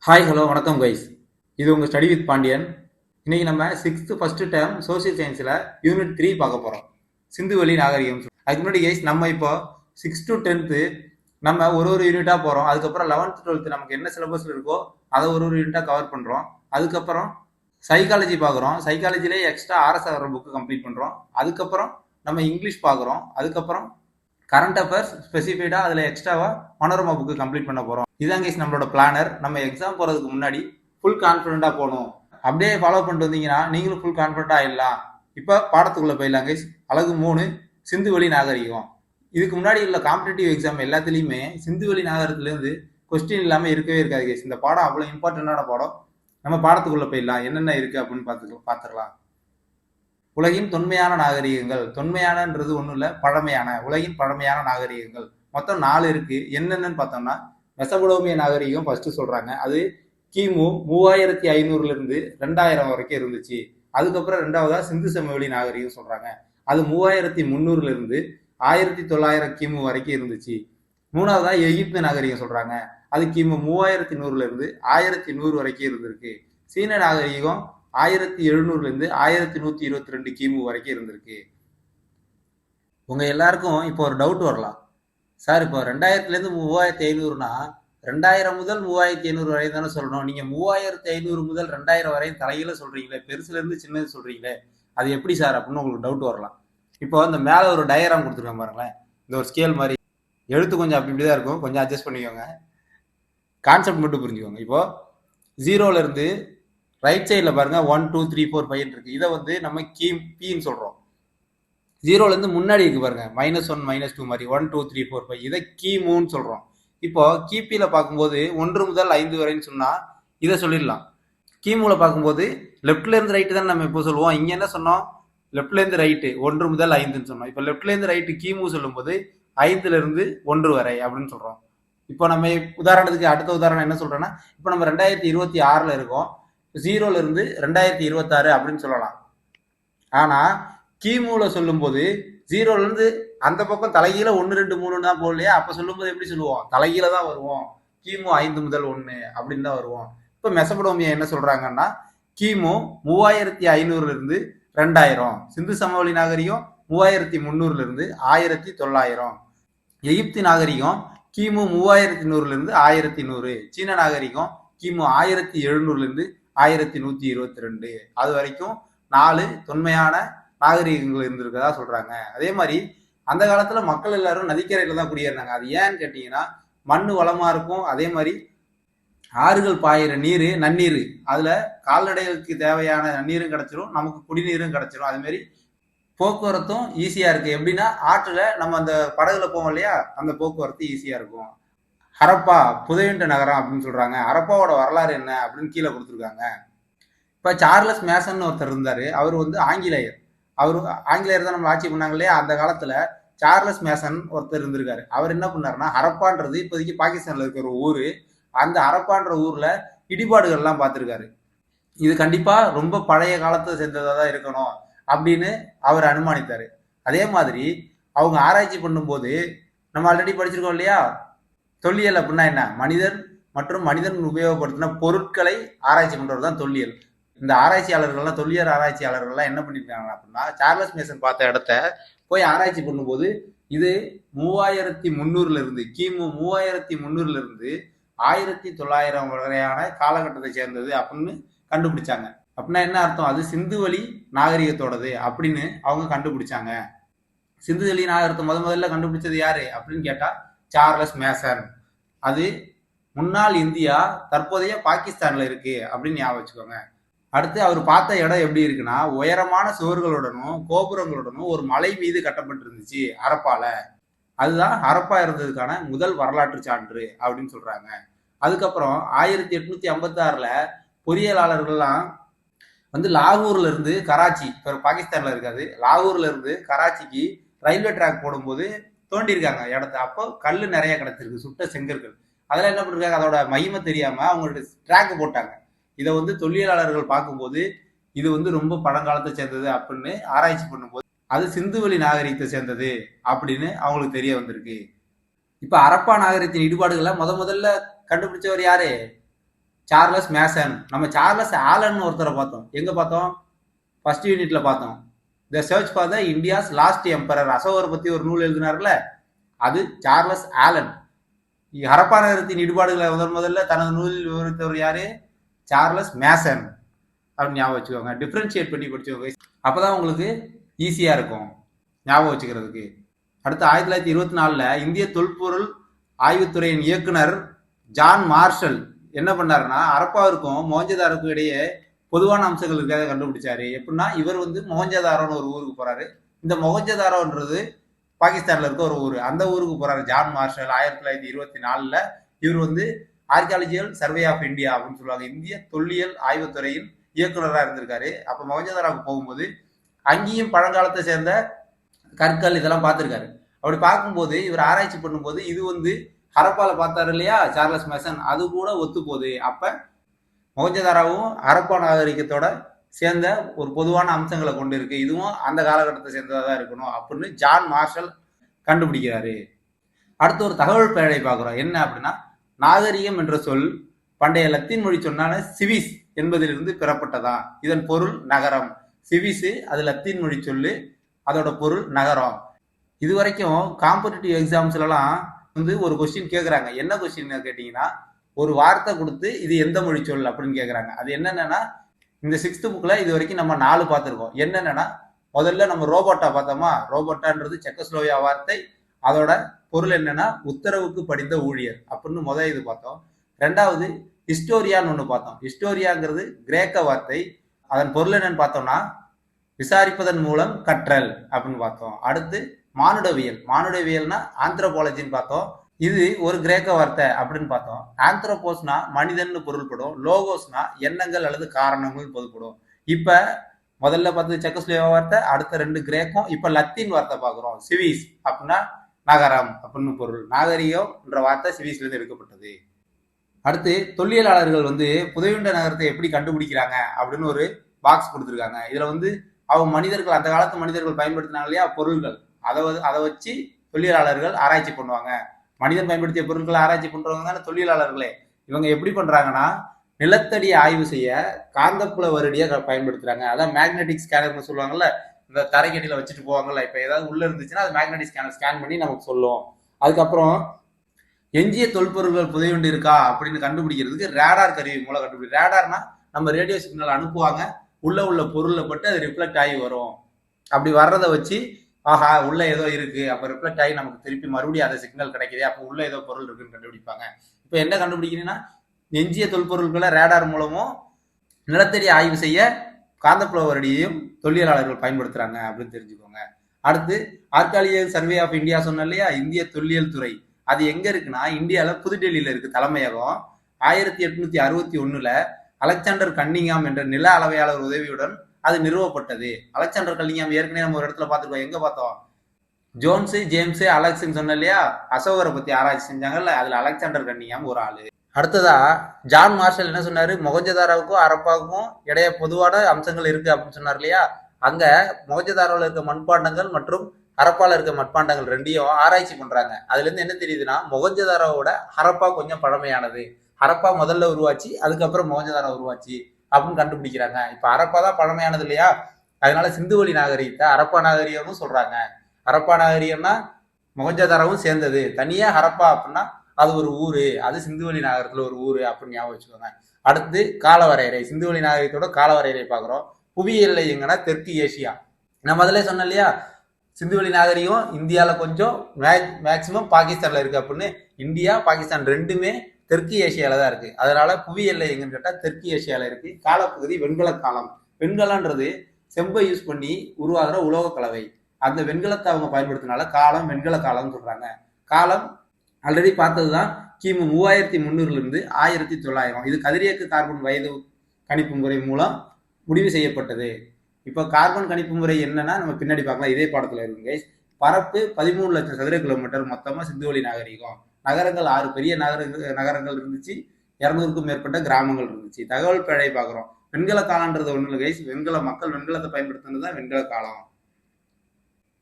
Hi hello வணக்கம் guys. இது உங்கள் ஸ்டடி வித் பாண்டியன். இன்னைக்கு நம்ம சிக்ஸ்த்து ஃபர்ஸ்ட் டேர்ம் சோசியல் சயின்ஸில் யூனிட் 3 பார்க்க போகிறோம். சிந்துவெளி நாகரிகம். அதுக்கு முன்னாடி கைஸ் நம்ம இப்போ 6 to 10th நம்ம ஒரு யூனிட்டாக போகிறோம். அதுக்கப்புறம் 11th 12th நமக்கு என்ன சிலபஸில் இருக்கோ அதை ஒரு யூனிட்டாக கவர் பண்ணுறோம். அதுக்கப்புறம் சைக்காலஜி பார்க்குறோம். சைக்காலஜிலே எக்ஸ்ட்ரா ஆர்எஸ்ஆர் புக்கு கம்ப்ளீட் பண்ணுறோம். அதுக்கப்புறம் நம்ம இங்கிலீஷ் பார்க்குறோம். அதுக்கப்புறம் கரண்ட் அஃபேர்ஸ் ஸ்பெசிஃபைடாக அதில் எக்ஸ்ட்ராவாக மனோரமா புக்கு கம்ப்ளீட் பண்ண போகிறோம். இதான் கேஸ் நம்மளோட பிளானர். நம்ம எக்ஸாம் போகிறதுக்கு முன்னாடி ஃபுல் கான்ஃபிடென்ட்டாக போகணும். அப்படியே ஃபாலோ பண்ணிட்டு வந்தீங்கன்னா நீங்களும் ஃபுல் கான்ஃபிடென்ட்டாக ஆயிடலாம். இப்போ பாடத்துக்குள்ளே போயிடலாம் கைஸ். அழகு 3 சிந்துவெளி நாகரிகம். இதுக்கு முன்னாடி உள்ள காம்படிட்டிவ் எக்ஸாம் எல்லாத்துலேயுமே சிந்துவெளி நாகரிகத்துலேருந்து கொஸ்டின் இல்லாமல் இருக்கவே இருக்காது கைஸ். இந்த பாடம் அவ்வளோ இம்பார்ட்டண்டான பாடம். நம்ம பாடத்துக்குள்ளே போயிடலாம். என்னென்ன இருக்குது அப்படின்னு பார்த்துக்கலாம். உலகின் தொன்மையான நாகரிகங்கள். தொன்மையானன்றது ஒன்றும் இல்லை, பழமையான. உலகின் பழமையான நாகரிகங்கள் மொத்தம் 4 இருக்கு. என்னென்னு பார்த்தோம்னா மெசபடோமிய நாகரிகம் ஃபர்ஸ்ட் சொல்றாங்க. அது கிமு 3500 2000 வரைக்கும் இருந்துச்சு. அதுக்கப்புறம் ரெண்டாவதா சிந்து சமவெளி நாகரிகம் சொல்றாங்க. அது 3300 1900 கிமு வரைக்கும் இருந்துச்சு. மூணாவதா எகிப்து நாகரிகம் சொல்றாங்க. அது கிமு 3100 1100 வரைக்கும் இருந்திருக்கு. சீன நாகரிகம் 1700 1122 கிமு வரைக்கும் இருந்திருக்கு. உங்க எல்லாருக்கும் இப்போ ஒரு டவுட் வரலாம். சார், இப்போ 2000 3500னா 2000 முதல் 3500 வரை தானே சொல்லணும். நீங்க 3500 முதல் 2000 வரையும் தலையில சொல்றீங்களே, பெருசுல இருந்து சின்னது சொல்றீங்களே, அது எப்படி சார் அப்படின்னு உங்களுக்கு டவுட் வரலாம். இப்போ அந்த மேல ஒரு டயக்ராம் கொடுத்துருக்கேன் பாருங்களேன். இந்த ஒரு ஸ்கேல் மாதிரி எழுத்து கொஞ்சம் இப்படிதான் இருக்கும். கொஞ்சம் அட்ஜஸ்ட் பண்ணிக்கோங்க. கான்செப்ட் மட்டும் புரிஞ்சுக்கோங்க. இப்போ 0ல இருந்து ரைட் சைடில் பாருங்க 1 2 3 4 5 இருக்கு. இதை வந்து நம்ம பின்னு சொல்றோம். 0ல இருந்து முன்னாடி இருக்கு பாருங்க -1 -2 மாதிரி 1 2 3 4 5. இதை கிமுன்னு சொல்றோம். இப்போ கிபியில பார்க்கும்போது 1 முதல் 5 வரைன்னு சொன்னா இதை சொல்லிடலாம். கிமுல பார்க்கும்போது லெப்ட்ல இருந்து ரைட்டு தான் நம்ம இப்போ சொல்லுவோம். இங்க என்ன சொன்னோம்? லெப்ட்ல இருந்து ரைட்டு 1 முதல் 5ன்னு சொன்னோம். இப்போ லெப்ட்ல இருந்து ரைட்டு கிமு சொல்லும்போது 5ல இருந்து 1 வரை அப்படின்னு சொல்றோம். இப்போ நம்ம உதாரணத்துக்கு அடுத்த உதாரணம் என்ன சொல்றோம்னா, இப்போ நம்ம 2026ல இருக்கோம். 0ல இருந்து 2026 அப்படின்னு சொல்லலாம். ஆனா கிமுல சொல்லும் போது 0ல இருந்து அந்த பக்கம் தலைகீழ 1 2 3 தான் போகலையா? அப்ப சொல்லும் போது எப்படி சொல்லுவோம்? தலைகீழ தான் வருவோம். கிமு 5 முதல் 1 அப்படின்னு தான் வருவோம். இப்ப மெசபடோமியா என்ன சொல்றாங்கன்னா, கிமு 3500 இருந்து 2000. சிந்து சமவெளி நாகரிகம் 3300 இருந்து 1900. எகிப்து நாகரிகம் கிமு 3100 இருந்து 1100. சீன நாகரிகம் கிமு 1700 இருந்து 1122. அது வரைக்கும் 4 தொன்மையான நாகரிகங்கள் இருந்திருக்கதா சொல்றாங்க. அதே மாதிரி அந்த காலத்துல மக்கள் எல்லாரும் நதிக்கரையில தான் குடியேறினாங்க. அது ஏன்னு கேட்டீங்கன்னா, மண் வளமா இருக்கும். அதே மாதிரி ஆறுகள் பாயிற நீர் நன்னீர், அதுல கால்நடைகளுக்கு தேவையான நன்னீரும் கிடைச்சிரும், நமக்கு குடிநீரும் கிடைச்சிரும். அதே மாதிரி போக்குவரத்தும் ஈஸியா இருக்கு. எப்படின்னா ஆற்றுல நம்ம அந்த படகுல போவோம் இல்லையா, அந்த போக்குவரத்து ஈஸியா இருக்கும். ஹரப்பா புதையுண்ட நகரம் அப்படின்னு சொல்றாங்க. ஹரப்பாவோட வரலாறு என்ன அப்படின்னு கீழே கொடுத்துருக்காங்க. இப்ப சார்லஸ் மேசன் ஒருத்தர் இருந்தாரு. அவர் வந்து ஆங்கிலேயர். ஆங்கிலேயர் தான் நம்ம ஆட்சி பண்ணாங்க இல்லையா. அந்த காலத்துல சார்லஸ் மேசன் ஒருத்தர் இருந்திருக்காரு. அவர் என்ன பண்ணாருன்னா, ஹரப்பான்றது இப்போதைக்கு பாகிஸ்தான்ல இருக்கிற ஒரு ஊரு. அந்த ஹரப்பான்ற ஊர்ல இடிபாடுகள் எல்லாம் பார்த்திருக்காரு. இது கண்டிப்பா ரொம்ப பழைய காலத்தை சேர்ந்ததா தான் இருக்கணும் அப்படின்னு அவர் அனுமானித்தாரு. அதே மாதிரி அவங்க ஆராய்ச்சி பண்ணும்போது நம்ம ஆல்ரெடி படிச்சிருக்கோம் இல்லையா, தொல்லியல் அப்படின்னா என்ன? மனிதன் மற்றும் மனிதன் உபயோகப்படுத்தின பொருட்களை ஆராய்ச்சி பண்றது தான் தொல்லியல். இந்த ஆராய்ச்சியாளர்கள்லாம், தொல்லியல் ஆராய்ச்சியாளர்கள்லாம் என்ன பண்ணிருக்காங்க அப்படின்னா, சார்லஸ் மேசன் பார்த்த இடத்த போய் ஆராய்ச்சி பண்ணும்போது இது 3300 இருந்து கிமு 3300 இருந்து 1900 வரையான காலகட்டத்தை சேர்ந்தது அப்படின்னு கண்டுபிடிச்சாங்க. அப்படின்னா என்ன அர்த்தம்? அது சிந்துவெளி நாகரிகத்தோடது அப்படின்னு அவங்க கண்டுபிடிச்சாங்க. சிந்துவெளி நாகரிகத்தை முதல்ல கண்டுபிடிச்சது யாரு அப்படின்னு கேட்டா சார்லஸ் மேசன். அது முன்னாள் இந்தியா, தற்போதைய பாகிஸ்தான்ல இருக்கு அப்படின்னு ஞாபகம் வச்சுக்கோங்க. அடுத்து அவர் பார்த்த இடம் எப்படி இருக்குன்னா, உயரமான சுவர்களுடனும் கோபுரங்களுடனும் ஒரு மலை மீது கட்டப்பட்டு இருந்துச்சு ஹரப்பால. அதுதான் ஹரப்பா இருந்ததுக்கான முதல் வரலாற்று சான்று அப்படின்னு சொல்றாங்க. அதுக்கப்புறம் 1856ல பொறியியலாளர்கள்லாம் வந்து லாகூர்ல இருந்து கராச்சி, இப்போ பாகிஸ்தான்ல இருக்காது, லாகூர்ல இருந்து கராச்சிக்கு ரயில்வே ட்ராக் போடும்போது தோண்டியிருக்காங்க இடத்த. அப்போ கல் நிறைய கிடைச்சிருக்கு, சுட்ட செங்கற்கள். அதெல்லாம் என்ன பண்ணிருக்காங்க, அதோட மகிமை தெரியாம அவங்களோட ட்ராக் போட்டாங்க. இதை வந்து தொல்லியலாளர்கள் பார்க்கும்போது இது வந்து ரொம்ப பழங்காலத்தை சேர்ந்தது அப்படின்னு ஆராய்ச்சி பண்ணும்போது அது சிந்துவெளி நாகரிகத்தை சேர்ந்தது அப்படின்னு அவங்களுக்கு தெரிய வந்திருக்கு. இப்ப ஹரப்பா நாகரிகத்தின் இடிபாடுகளை முதல்ல கண்டுபிடிச்சவர் யாரு? Charles Mason. நம்ம சார்லஸ் ஆலன் ஒருத்தரை பார்த்தோம். எங்க பார்த்தோம்? ஃபர்ஸ்ட் யூனிட்ல பார்த்தோம். The search for the India's lost emperor, அசோகரை பத்தி ஒரு நூல் எழுதினார்ல, அது சார்லஸ் ஆலன். ஹரப்பா நகரத்தின் இடிபாடுகளை முதல்ல தனது நூலில் விவரித்தவர் யாரு? சார்லஸ் மேசன் அப்படின்னு ஞாபகம் வச்சுக்கோங்க. டிஃபரன்ஷியேட் பண்ணி படிச்சுக்கோங்க, அப்பதான் உங்களுக்கு ஈஸியா இருக்கும் ஞாபகம் வச்சுக்கிறதுக்கு. அடுத்து 1924 இந்திய தொல்பொருள் ஆய்வுத்துறையின் இயக்குனர் ஜான் மார்ஷல் என்ன பண்ணாருன்னா, ஹரப்பாவிற்கும் மொஹஞ்சதாரோக்கும் இடையே பொதுவான அம்சங்கள் இருக்காத கண்டுபிடிச்சாரு. எப்படின்னா, இவர் மொஹஞ்சதாரோன்னு ஒரு ஊருக்கு போறாரு. இந்த மொஹஞ்சதாரோன்றது பாகிஸ்தான்ல இருக்க ஒரு ஊர். அந்த ஊருக்கு போறாரு ஜான் மார்ஷல் 1924. இவர் ஆர்கியாலஜிக்கல் சர்வே ஆஃப் இந்தியா அப்படின்னு சொல்லுவாங்க, இந்திய தொல்லியல் ஆய்வுத்துறையின் இயக்குனராக இருந்திருக்காரு. அப்ப மொஹஞ்சதாரோவுக்கு போகும்போது அங்கேயும் பழங்காலத்தை சேர்ந்த கற்கள் இதெல்லாம் பார்த்திருக்காரு. அப்படி பார்க்கும்போது இவர் ஆராய்ச்சி பண்ணும்போது இது ஹரப்பால பார்த்தாரு இல்லையா சார்லஸ் மேசன், அது கூட ஒத்து போகுது. அப்ப மொஹஞ்சதாரோவும் ஹரப்பா நாகரிகத்தோட சேர்ந்த ஒரு பொதுவான அம்சங்களை கொண்டு இருக்கு, இதுவும் அந்த காலகட்டத்தை சேர்ந்ததாக தான் இருக்கணும் அப்படின்னு ஜான் மார்ஷல் கண்டுபிடிக்கிறாரு. அடுத்து ஒரு தகவல் பேழை பார்க்குறோம். என்ன அப்படின்னா, நாகரிகம் என்ற சொல் பண்டைய லத்தீன் மொழி சொன்னால சிவிஸ் என்பதிலிருந்து பெறப்பட்டதா. இதன் பொருள் நகரம். சிவிஸ் அது லத்தீன் மொழி சொல்லு, அதோட பொருள் நகரம். இது வரைக்கும் காம்படிட்டிவ் எக்ஸாம்ஸ்லாம் ஒரு கொஸ்டின் கேட்குறாங்க. என்ன கொஸ்டின் கேட்டீங்கன்னா, ஒரு வார்த்தை கொடுத்து இது எந்த மொழி சொல் அப்படின்னு கேட்குறாங்க. அது என்னென்னா, இந்த 6th புக்ல இது வரைக்கும் நம்ம 4 பார்த்துருக்கோம். என்னென்னா, முதல்ல நம்ம ரோபோட்டா பார்த்தோமா. ரோபோட்டான்றது செக்கஸ்லோவியா வார்த்தை. அதோட பொருள் என்னன்னா, உத்தரவுக்கு படிந்த ஊழியர் அப்படின்னு இது பார்த்தோம். ரெண்டாவது ஹிஸ்டோரியான்னு ஒன்று பார்த்தோம். ஹிஸ்டோரியாங்கிறது கிரேக்க வார்த்தை. அதன் பொருள் என்னன்னு பார்த்தோம்னா, விசாரிப்பதன் மூலம் கற்றல் அப்படின்னு பார்த்தோம். அடுத்து மானுடவியல். மானுடவியல்னா ஆந்த்ரோபாலஜின்னு பார்த்தோம். இது ஒரு கிரேக்க வார்த்தை அப்படின்னு பார்த்தோம். ஆந்த்ரோபோஸ்னா மனிதன் பொருள்படும். லோகோஸ்னா எண்ணங்கள் அல்லது காரணங்கள் பொதுப்படும். இப்ப முதல்ல பார்த்தது செக்கஸ்லோவியா வார்த்தை, அடுத்த 2 கிரேக்கம், இப்ப லத்தீன் வார்த்தை பார்க்கிறோம். சிவிஸ் அப்படின்னா நகரம் அப்படின்னு பொருள். நாகரிகம் என்ற வார்த்தை சிவிஸ்ல இருந்து எடுக்கப்பட்டது. அடுத்து தொல்லியலாளர்கள் புதையுண்ட நகரத்தை எப்படி கண்டுபிடிக்கிறாங்க அப்படின்னு ஒரு பாக்ஸ் கொடுத்துருக்காங்க. இதுல அவங்க மனிதர்கள், அந்த காலத்து மனிதர்கள் பயன்படுத்தினாங்க இல்லையா பொருள்கள், அதை வச்சு தொல்லியலாளர்கள் ஆராய்ச்சி பண்ணுவாங்க. மனிதன் பயன்படுத்திய பொருட்களை ஆராய்ச்சி பண்றவங்க தானே தொல்லியலாளர்களே. இவங்க எப்படி பண்றாங்கன்னா, நிலத்தடி ஆய்வு செய்ய காந்தப்புல வருடியை பயன்படுத்துறாங்க. அதான் மேக்னெட்டிக் ஸ்கேனர்னு சொல்லுவாங்கல்ல, இந்த தரைக்கடியில வச்சுட்டு போவாங்கல்ல. இப்ப ஏதாவது உள்ள இருந்துச்சுன்னா அது மேக்னெட்டிக் ஸ்கேனர் ஸ்கேன் பண்ணி நமக்கு சொல்லும். அதுக்கப்புறம் எஞ்சிய தொல்பொருள்கள் புதையுண்டு இருக்கா அப்படின்னு கண்டுபிடிக்கிறதுக்கு ரேடார் கருவி மூலம் கண்டுபிடிக்கும். ரேடார்னா நம்ம ரேடியோ சிக்னல் அனுப்புவாங்க, உள்ள பொருளை பட்டு அது ரிஃப்ளெக்ட் ஆகி வரும். அப்படி வர்றதை வச்சு ஆஹா உள்ள ஏதோ இருக்கு, அப்ப ரிஃப்ளெக்ட் ஆகி நமக்கு திருப்பி மறுபடியும் அந்த சிக்னல் கிடைக்குது, அப்ப உள்ள ஏதோ பொருள் இருக்குன்னு கண்டுபிடிப்பாங்க. இப்ப என்ன கண்டுபிடிக்கணும்னா, எஞ்சிய தொல்பொருட்களை ரேடார் மூலமும் நிலத்தடி ஆய்வு செய்ய காந்தப்புல வருடியையும் தொல்லியலாளர்கள் பயன்படுத்துறாங்க அப்படின்னு தெரிஞ்சுக்கோங்க. அடுத்து ஆர்கியாலஜிக்கல் சர்வே ஆஃப் இந்தியா சொன்ன இல்லையா, இந்திய தொல்லியல் துறை. அது எங்க இருக்குன்னா, இந்தியால புதுடெல்லியில இருக்கு தலைமையகம். 1861 அலெக்சாண்டர் கன்னிங்ஹாம் என்ற நில அளவையாளர் உதவியுடன் அது நிறுவப்பட்டது. அலெக்சாண்டர் கன்னிங்ஹாம் ஏற்கனவே நம்ம ஒரு இடத்துல பார்த்துருக்கோம். எங்க பார்த்தோம்? ஜோன்ஸ், ஜேம்ஸ், அலெக்ஸ்ன்னு சொன்ன இல்லையா, அசோகரை பத்தி ஆராய்ச்சி செஞ்சாங்கல்ல, அதுல அலெக்சாண்டர் கன்னிங்ஹாம் ஒரு ஆளு. அடுத்ததா ஜான் மார்ஷல் என்ன சொன்னாரு, மொஹஞ்சதாரோவுக்கும் ஹரப்பாவுக்கும் இடையே பொதுவான அம்சங்கள் இருக்கு அப்படின்னு சொன்னார் இல்லையா. அங்க மொஹஞ்சதாரோவில் இருக்க மண்பாண்டங்கள் மற்றும் ஹரப்பால இருக்க மண்பாண்டங்கள் ரெண்டையும் ஆராய்ச்சி பண்றாங்க. அதுல இருந்து என்ன தெரியுதுன்னா, மொஹஞ்சதாரோவோட ஹரப்பா கொஞ்சம் பழமையானது. ஹரப்பா முதல்ல உருவாச்சு, அதுக்கப்புறம் மொஹஞ்சதாரோ உருவாச்சு அப்படின்னு கண்டுபிடிக்கிறாங்க. இப்ப ஹரப்பா தான் பழமையானது இல்லையா, அதனால சிந்துவெளி நாகரிகத்தை ஹரப்பா நாகரிகம்னு சொல்றாங்க. ஹரப்பா நாகரிகம்னா மொஹஞ்சதாரோவும் சேர்ந்தது. தனியா ஹரப்பா அப்படின்னா அது ஒரு ஊரு, அது சிந்துவெளி நாகரத்துல ஒரு ஊரு அப்படின்னு ஞாபகம் வச்சுக்கோங்க. அடுத்து காலவரையறை. சிந்துவெளி நாகரிகத்தோட காலவரையறை பார்க்குறோம். புவி எல்லை எங்கன்னா தெற்கு ஏசியா. நான் முதல்ல சொன்னேன் இல்லையா, சிந்துவெளி நாகரிகம் இந்தியாவில் கொஞ்சம் மேக்சிமம் பாகிஸ்தான்ல இருக்கு அப்படின்னு. இந்தியா பாகிஸ்தான் ரெண்டுமே தெற்கு ஏசியால தான் இருக்கு. அதனால புவி எல்லை எங்கன்னு கேட்டா தெற்கு ஏசியால இருக்கு. காலப்பகுதி வெண்கல காலம். வெண்கலன்றது செம்பை யூஸ் பண்ணி உருவாகிற உலோக கலவை. அந்த வெண்கலத்தை அவங்க பயன்படுத்தினால காலம் வெண்கல காலம்னு சொல்றாங்க. காலம் ஆல்ரெடி பார்த்ததுதான், கிமு 3300 இருந்து 1900. இது கதிரியக்க கார்பன் வயது கணிப்பு முறை மூலம் முடிவு செய்யப்பட்டது. இப்போ கார்பன் கணிப்பு முறை என்னன்னா நம்ம பின்னாடி பார்க்கலாம், இதே பாடத்துல இருக்குங்க. பரப்பு 13 லட்சம் சதுர கிலோமீட்டர் மொத்தமா சிந்துவெளி நாகரிகம். நகரங்கள் 6 பெரிய நகரங்கள் இருந்துச்சு, 200க்கும் மேற்பட்ட கிராமங்கள் இருந்துச்சு. தகவல் பிழை பார்க்குறோம். வெண்கல காலன்றது ஒண்ணு இல்லை கைஸ், மக்கள் வெண்கலத்தை பயன்படுத்துனது தான் வெண்கல காலம்.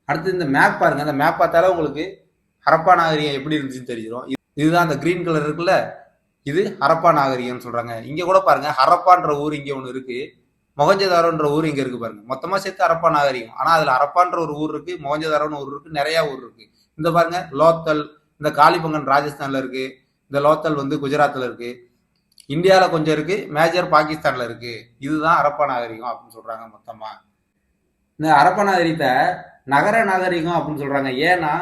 அடுத்து இந்த மேப் பாருங்க. அந்த மேப் பார்த்தாலே உங்களுக்கு ஹரப்பா நாகரிகம் எப்படி இருந்துச்சுன்னு தெரிஞ்சிடும். இதுதான் அந்த கிரீன் கலர் இருக்குல்ல, இது ஹரப்பா நாகரிகம்னு சொல்றாங்க. இங்க கூட பாருங்க, ஹரப்பான்ற ஊர் இங்க ஒண்ணு இருக்கு, மொகஞ்சதாரோன்ற ஊர் இங்க இருக்கு பாருங்க. மொத்தமா சேர்த்து ஹரப்பா நாகரிகம். ஆனா அதுல ஹரப்பான்ற ஒரு ஊர் இருக்கு, மொகஞ்சதாரோன்னு ஒரு ஊர் இருக்கு, நிறைய ஊர் இருக்கு. இந்த பாருங்க லோத்தல், இந்த காளிபங்கன் ராஜஸ்தான்ல இருக்கு, இந்த லோத்தல் வந்து குஜராத்ல இருக்கு, இந்தியாவில கொஞ்சம் இருக்கு, மேஜர் பாகிஸ்தான்ல இருக்கு. இதுதான் ஹரப்பா நாகரிகம் அப்படின்னு சொல்றாங்க மொத்தமா. இந்த ஹரப்பா நாகரிகத்தை நகர நாகரிகம் அப்படின்னு சொல்றாங்க. ஏன்னா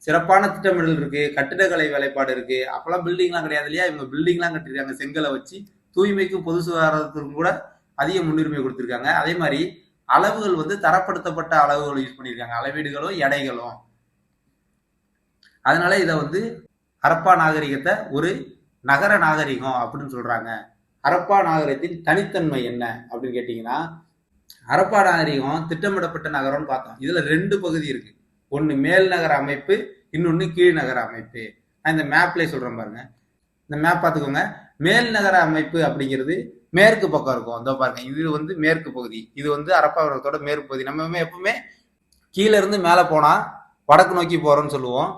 சிறப்பான திட்டமிடல் இருக்கு, கட்டிடக்கலை வேலைப்பாடு இருக்கு. அப்பெல்லாம் பில்டிங்லாம் கிடையாது இல்லையா, இவங்க பில்டிங்லாம் கட்டிருக்காங்க செங்கலை வச்சு. தூய்மைக்கும் பொது சுகாதாரத்துக்கும் கூட அதிக முன்னுரிமை கொடுத்திருக்காங்க. அதே மாதிரி அளவுகள் வந்து தரப்படுத்தப்பட்ட அளவுகள் யூஸ் பண்ணியிருக்காங்க, அளவீடுகளும் எடைகளும். அதனால இதை வந்து ஹரப்பா நாகரிகத்தை ஒரு நகர நாகரிகம் அப்படின்னு சொல்றாங்க. ஹரப்பா நாகரிகத்தின் தனித்தன்மை என்ன அப்படின்னு கேட்டீங்கன்னா, ஹரப்பா நாகரிகம் திட்டமிடப்பட்ட நகரம்னு பார்த்தோம். இதுல 2 பகுதி இருக்கு. ஒன்னு மேல் நகர அமைப்பு, இன்னொன்னு கீழ் நகர அமைப்பு. நான் இந்த மேப்ல சொல்றேன் பாருங்க. இந்த மேப் பார்த்துக்கோங்க. மேல் நகர அமைப்பு அப்படிங்கிறது மேற்கு பக்கம் இருக்கும். அதோ பாருங்க, இது வந்து மேற்கு பகுதி, இது வந்து ஹரப்பா நகரத்தோட மேற்கு பகுதி. நம்ம எப்பவுமே கீழே இருந்து மேலே போனா வடக்கு நோக்கி போறோம்னு சொல்லுவோம்.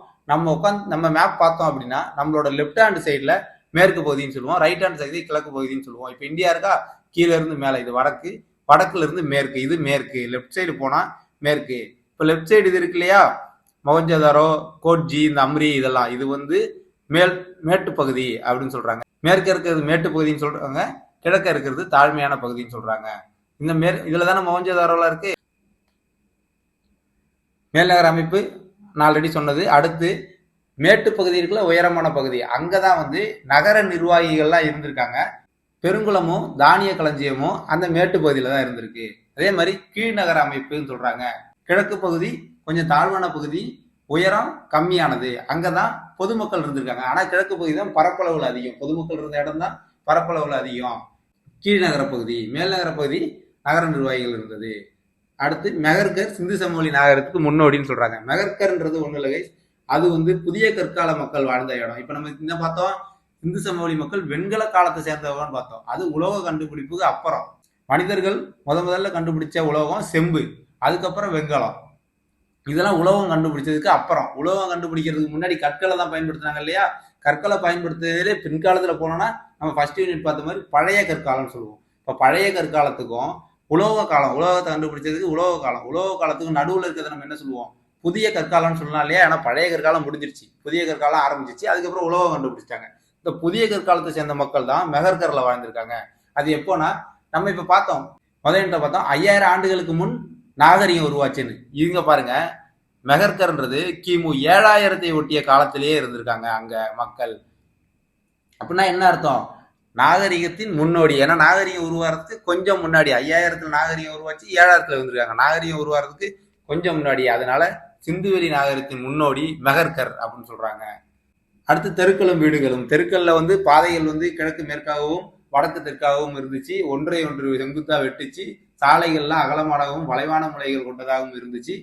நம்ம மேப் பார்த்தோம் அப்படின்னா நம்மளோட லெப்ட் ஹேண்ட் சைட்ல மேற்கு பகுதின்னு சொல்லுவோம், ரைட் ஹேண்ட் சைடு கிழக்கு பகுதின்னு சொல்லுவோம். இப்போ இந்தியா இருக்கா, கீழே இருந்து மேலே இது வடக்கு, வடக்குல இருந்து மேற்கு, இது மேற்கு. லெப்ட் சைடு போனா மேற்கு. இப்போ லெப்ட் சைடு இது இருக்கு இல்லையா, மொகஞ்சதாரோ, கோட்ஜி, இந்த அம்ரி, இதெல்லாம் இது வந்து மேட்டு பகுதி அப்படின்னு சொல்றாங்க. மேற்க இருக்கிறது மேட்டு பகுதின்னு சொல்றாங்க, கிழக்க இருக்கிறது தாழ்மையான பகுதின்னு சொல்றாங்க. இந்த இதுல தானே மொகஞ்சதாரோலாம் இருக்கு. மேல்நகர அமைப்பு நான் ஆல்ரெடி சொன்னது. அடுத்து மேட்டு பகுதி இருக்குல்ல, உயரமான பகுதி, அங்கதான் வந்து நகர நிர்வாகிகள்லாம் இருந்திருக்காங்க. பெருங்குளமும் தானிய களஞ்சியமும் அந்த மேட்டு பகுதியில தான் இருந்திருக்கு. அதே மாதிரி கீழ்நகர அமைப்புன்னு சொல்றாங்க. கிழக்கு பகுதி கொஞ்சம் தாழ்வான பகுதி, உயரம் கம்மியானது, அங்கதான் பொதுமக்கள் இருந்திருக்காங்க. ஆனா கிழக்கு பகுதி தான் பரப்பளவுல அதிகம், பொதுமக்கள் இருந்த இடம் தான் பரப்பளவுல அதிகம். கீழ்நகர பகுதி, மேல்நகர பகுதி நகர நிர்வாகிகள் இருந்தது. அடுத்து மெகர்கர் சிந்து சமவெளி நாகரத்துக்கு முன்னோடின்னு சொல்றாங்க. மெகர்கர்ன்றது ஒண்ணு இல்லை, அது வந்து புதிய கற்கால மக்கள் வாழ்ந்த இடம். இப்ப நம்ம என்ன பார்த்தோம், இந்து சமவெளி மக்கள் வெண்கல காலத்தை சேர்ந்தவங்கன்னு பார்த்தோம். அது உலோக கண்டுபிடிப்புக்கு அப்புறம். மனிதர்கள் முதல்ல கண்டுபிடிச்ச உலோகம் செம்பு, அதுக்கப்புறம் வெண்கலம். இதெல்லாம் உலோகம் கண்டுபிடிச்சதுக்கு அப்புறம். உலோகம் கண்டுபிடிக்கிறதுக்கு முன்னாடி கற்களை தான் பயன்படுத்தினாங்க இல்லையா. கற்களை பயன்படுத்துறதுலே பின்காலத்துல போனோம்னா நம்ம ஃபர்ஸ்ட் யூனிட் பார்த்த மாதிரி பழைய கற்காலம்னு சொல்லுவோம். இப்ப பழைய கற்காலத்துக்கும் உலோக காலம், உலோகத்தை கண்டுபிடிச்சதுக்கு உலோக காலம், உலோக காலத்துக்கு நடுவில் இருக்கிறத நம்ம என்ன சொல்லுவோம், புதிய கற்காலம்னு சொல்லலாம் இல்லையா. ஆனா பழைய கற்காலம் முடிஞ்சிருச்சு, புதிய கற்காலம் ஆரம்பிச்சிச்சு, அதுக்கப்புறம் உலோகம் கண்டுபிடிச்சிட்டாங்க. இந்த புதிய கற்காலத்தை சேர்ந்த மக்கள் தான் மெகர்கர்ல வாழ்ந்திருக்காங்க. அது எப்போனா, நம்ம இப்ப பார்த்தோம், பார்த்தோம் 5000 ஆண்டுகளுக்கு முன் நாகரிகம் உருவாச்சுன்னு. இவங்க பாருங்க, மெகர்கர்ன்றது கிமு 7000 ஒட்டிய காலத்திலேயே இருந்திருக்காங்க அங்க மக்கள். அப்படின்னா என்ன அர்த்தம், நாகரிகத்தின் முன்னோடி. ஏன்னா நாகரிகம் உருவாகிறதுக்கு கொஞ்சம் முன்னாடி, 5000 நாகரிகம் உருவாச்சு, 7000 வந்திருக்காங்க. நாகரிகம் உருவாகிறதுக்கு கொஞ்சம் முன்னாடி. அதனால சிந்துவெளி நாகரிகத்தின் முன்னோடி மெகர்கர் அப்படின்னு சொல்றாங்க. அடுத்து தெருக்களும் வீடுகளும். தெருக்கள்ல வந்து பாதைகள் வந்து கிழக்கு மேற்காகவும் வடக்கு தெற்காகவும் இருந்துச்சு. ஒன்றை ஒன்று செங்குத்தா வெட்டுச்சு. சாலைகள்லாம் அகலமானவும் வளைவான முறைகள் கொண்டதாகவும் இருந்துச்சு.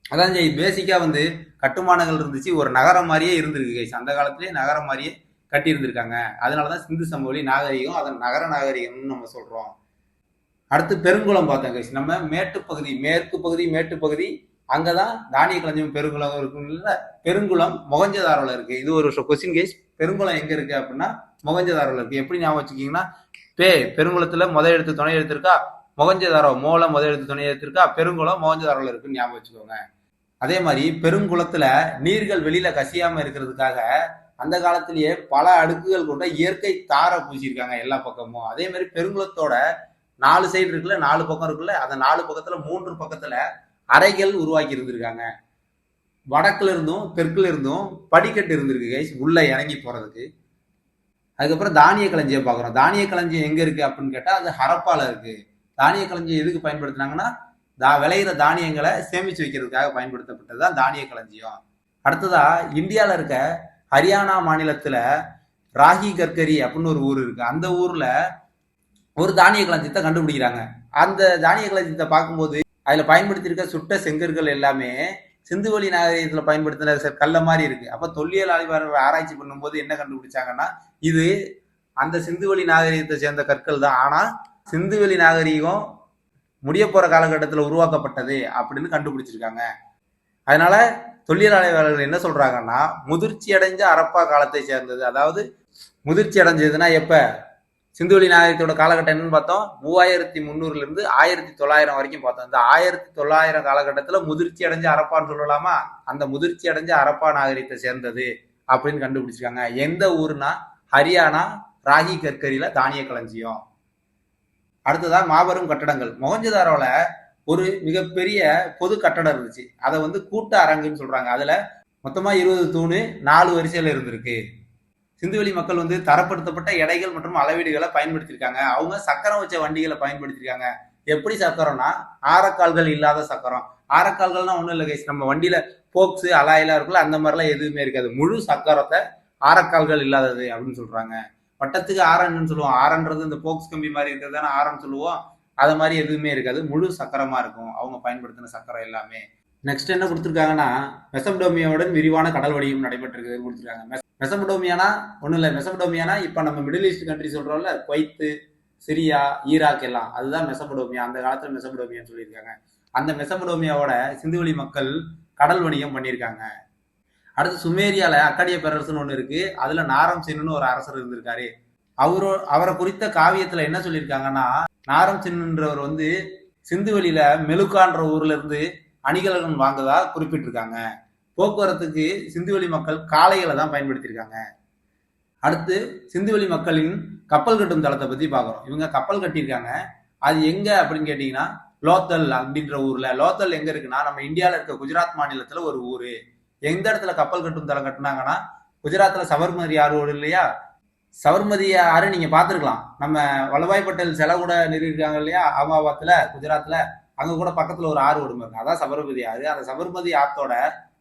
அதான் பேசிக்கா வந்து கட்டுமானங்கள் இருந்துச்சு. ஒரு நகரம் மாதிரியே இருந்திருக்கு கைஸ். அந்த காலத்திலேயே நகரம் மாதிரியே கட்டி இருந்திருக்காங்க. அதனாலதான் சிந்து சமவெளி நாகரிகம், அதன் நகர நாகரிகம்னு நம்ம சொல்றோம். அடுத்து பெருங்குளம் பார்த்தோம் கைஸ். நம்ம மேட்டு பகுதி, மேற்கு பகுதி, மேட்டு பகுதி, அங்கதான் தானிய களஞ்சியம் பெருங்குளம் இருக்குல்ல. பெருங்குளம் மொகஞ்சதாரோல இருக்கு. இது ஒரு கொஸ்டின் கைஸ். பெருங்குளம் எங்க இருக்கு அப்படின்னா மொகஞ்சதாரோல இருக்கு. எப்படி ஞாபகம் வச்சுக்கீங்கன்னா, பெருங்குளத்துல முதல் எழுத்து துணை எழுத்து இருக்கா, மொகஞ்சதாரோ மோல முதல் எழுத்து துணை எழுத்து இருக்கா, பெருங்குளம் மொகஞ்சதாரோல இருக்குன்னு ஞாபகம் வச்சுக்கோங்க. அதே மாதிரி பெருங்குளத்துல நீர்கள் வெளியில கசியாம இருக்கிறதுக்காக அந்த காலத்திலேயே பல அடுக்குகள் கொண்ட இயற்கை தாரை பூசியிருக்காங்க எல்லா பக்கமும். அதே மாதிரி பெருங்குளத்தோட 4 சைடு இருக்குல்ல, 4 பக்கம் இருக்குல்ல, அந்த 4 பக்கத்துல 3 பக்கத்துல அறைகள் உருவாக்கி இருந்திருக்காங்க. வடக்குல இருந்தும் தெற்குல இருந்தும் படிக்கட்டு இருந்திருக்கு கைஸ், உள்ள இறங்கி போறதுக்கு. அதுக்கப்புறம் தானிய களஞ்சியம் பாக்குறோம். தானிய களஞ்சியம் எங்க இருக்கு அப்படின்னு கேட்டா அது ஹரப்பால இருக்கு. தானிய களஞ்சியம் எதுக்கு பயன்படுத்தினாங்கன்னா, விளையிற தானியங்களை சேமிச்சு வைக்கிறதுக்காக பயன்படுத்தப்பட்டதுதான் தானிய களஞ்சியம். அடுத்ததா இந்தியால இருக்க ஹரியானா மாநிலத்துல ராகி கர்கரி அப்படின்னு ஒரு ஊர் இருக்கு. அந்த ஊர்ல ஒரு தானிய களஞ்சியத்தை கண்டுபிடிக்கிறாங்க. அந்த தானிய களஞ்சியத்தை பார்க்கும்போது அதுல பயன்படுத்தியிருக்க சுட்ட செங்கற்கள் எல்லாமே சிந்துவெளி நாகரிகத்துல பயன்படுத்தின கல்ல மாதிரி இருக்கு. அப்ப தொல்லியல் ஆய்வாளர்கள் ஆராய்ச்சி பண்ணும்போது என்ன கண்டுபிடிச்சாங்கன்னா, இது அந்த சிந்துவெளி நாகரிகத்தை சேர்ந்த கற்கள் தான். ஆனா சிந்துவெளி நாகரிகம் முடிய போற காலகட்டத்தில் உருவாக்கப்பட்டது அப்படின்னு கண்டுபிடிச்சிருக்காங்க. அதனால தொல்லியல் ஆய்வாளர்கள் என்ன சொல்றாங்கன்னா, முதிர்ச்சி அடைஞ்ச ஹரப்பா காலத்தை சேர்ந்தது. அதாவது முதிர்ச்சி அடைஞ்சதுன்னா எப்ப? சிந்துவெளி நாகரிகத்தோட காலகட்டம் என்னன்னு பார்த்தோம், 3300 இருந்து 1900 வரைக்கும் பார்த்தோம். இந்த 1900 காலகட்டத்துல முதிர்ச்சி அடைஞ்ச அரப்பான்னு சொல்லலாமா? அந்த முதிர்ச்சி அடைஞ்ச அரப்பா நாகரிகத்தை சேர்ந்தது அப்படின்னு கண்டுபிடிச்சிருக்காங்க. எந்த ஊர்னா ஹரியானா, ராகி கற்கரியில தானிய களஞ்சியம். அடுத்ததான் மாபெரும் கட்டடங்கள். மொஹஞ்சதாரோல ஒரு மிகப்பெரிய பொது கட்டடம் இருந்துச்சு. அதை கூட்ட அரங்குன்னு சொல்றாங்க. அதுல மொத்தமா 20 தூணு 4 வரிசையில இருந்திருக்கு. சிந்துவெளி மக்கள் தரப்படுத்தப்பட்ட எடைகள் மற்றும் அளவீடுகளை பயன்படுத்தியிருக்காங்க. அவங்க சக்கரம் வச்ச வண்டிகளை பயன்படுத்தியிருக்காங்க. எப்படி சக்கரம்னா ஆரக்கால்கள் இல்லாத சக்கரம். ஆரக்கால்கள்னா ஒண்ணும் இல்லை கைஸ், நம்ம வண்டியில போக்ஸ் அலாயெல்லாம் இருக்குல்ல, அந்த மாதிரிலாம் எதுவுமே இருக்காது. முழு சக்கரத்தை ஆரக்கால்கள் இல்லாதது அப்படின்னு சொல்றாங்க. வட்டத்துக்கு ஆரன்னு சொல்லுவோம். ஆரன்றது இந்த போக்ஸ் கம்பி மாதிரி இருக்கிறது தானே ஆரன்னு சொல்லுவோம். அது மாதிரி எதுவுமே இருக்காது, முழு சக்கரமா இருக்கும் அவங்க பயன்படுத்தின சக்கரம் எல்லாமே. நெக்ஸ்ட் என்ன கொடுத்துருக்காங்கன்னா, மெசபடோமியாவுடன் விரிவான கடல் வணிகம் நடைபெற்றிருக்குதுன்னு கொடுத்துருக்காங்க. மெசபடோமியானா ஒன்றும் இல்லை. மெசபடோமியானா இப்போ நம்ம மிடில் ஈஸ்ட் கண்ட்ரி சொல்றோம்ல, குவைத்து, சிரியா, ஈராக் எல்லாம், அதுதான் மெசபடோமியா. அந்த காலத்துல மெசபடோமியான்னு சொல்லியிருக்காங்க. அந்த மெசபடோமியாவோட சிந்துவெளி மக்கள் கடல் வணிகம் பண்ணியிருக்காங்க. அடுத்து சுமேரியால அக்காடிய பேரரசுன்னு ஒண்ணு இருக்கு. அதுல நாரம் சின்னு ஒரு அரசர் இருந்திருக்காரு. அவரை குறித்த காவியத்துல என்ன சொல்லியிருக்காங்கன்னா, நாரம் சின்னுன்றவர் சிந்துவெளியில மெலுக்கான்ற ஊர்ல இருந்து அணிகலன் வாங்கதா குறிப்பிட்டிருக்காங்க. போக்குவரத்துக்கு சிந்துவெளி மக்கள் காளைகளை தான் பயன்படுத்தியிருக்காங்க. அடுத்து சிந்துவெளி மக்களின் கப்பல் கட்டும் தளத்தை பத்தி பாக்குறோம். இவங்க கப்பல் கட்டியிருக்காங்க. அது எங்க அப்படின்னு கேட்டீங்கன்னா, லோத்தல் அப்படின்ற ஊர்ல. லோத்தல் எங்க இருக்குன்னா, நம்ம இந்தியாவில இருக்க குஜராத் மாநிலத்துல ஒரு ஊரு. எந்த இடத்துல கப்பல் கட்டும் தளம் கட்டினாங்கன்னா, குஜராத்ல சபர்மதி ஆறு ஓடு இல்லையா, சபர்மதி ஆறு நீங்க பாத்துருக்கலாம். நம்ம வல்லபாய் பட்டேல் சிலை கூட நிறுவிருக்காங்க இல்லையா அகமதாபாத்ல, குஜராத்ல. அங்க கூட பக்கத்துல ஒரு ஆறு ஓடுமா இருக்கு, அதான் சபர்மதி ஆறு. அந்த சபர்மதி ஆத்தோட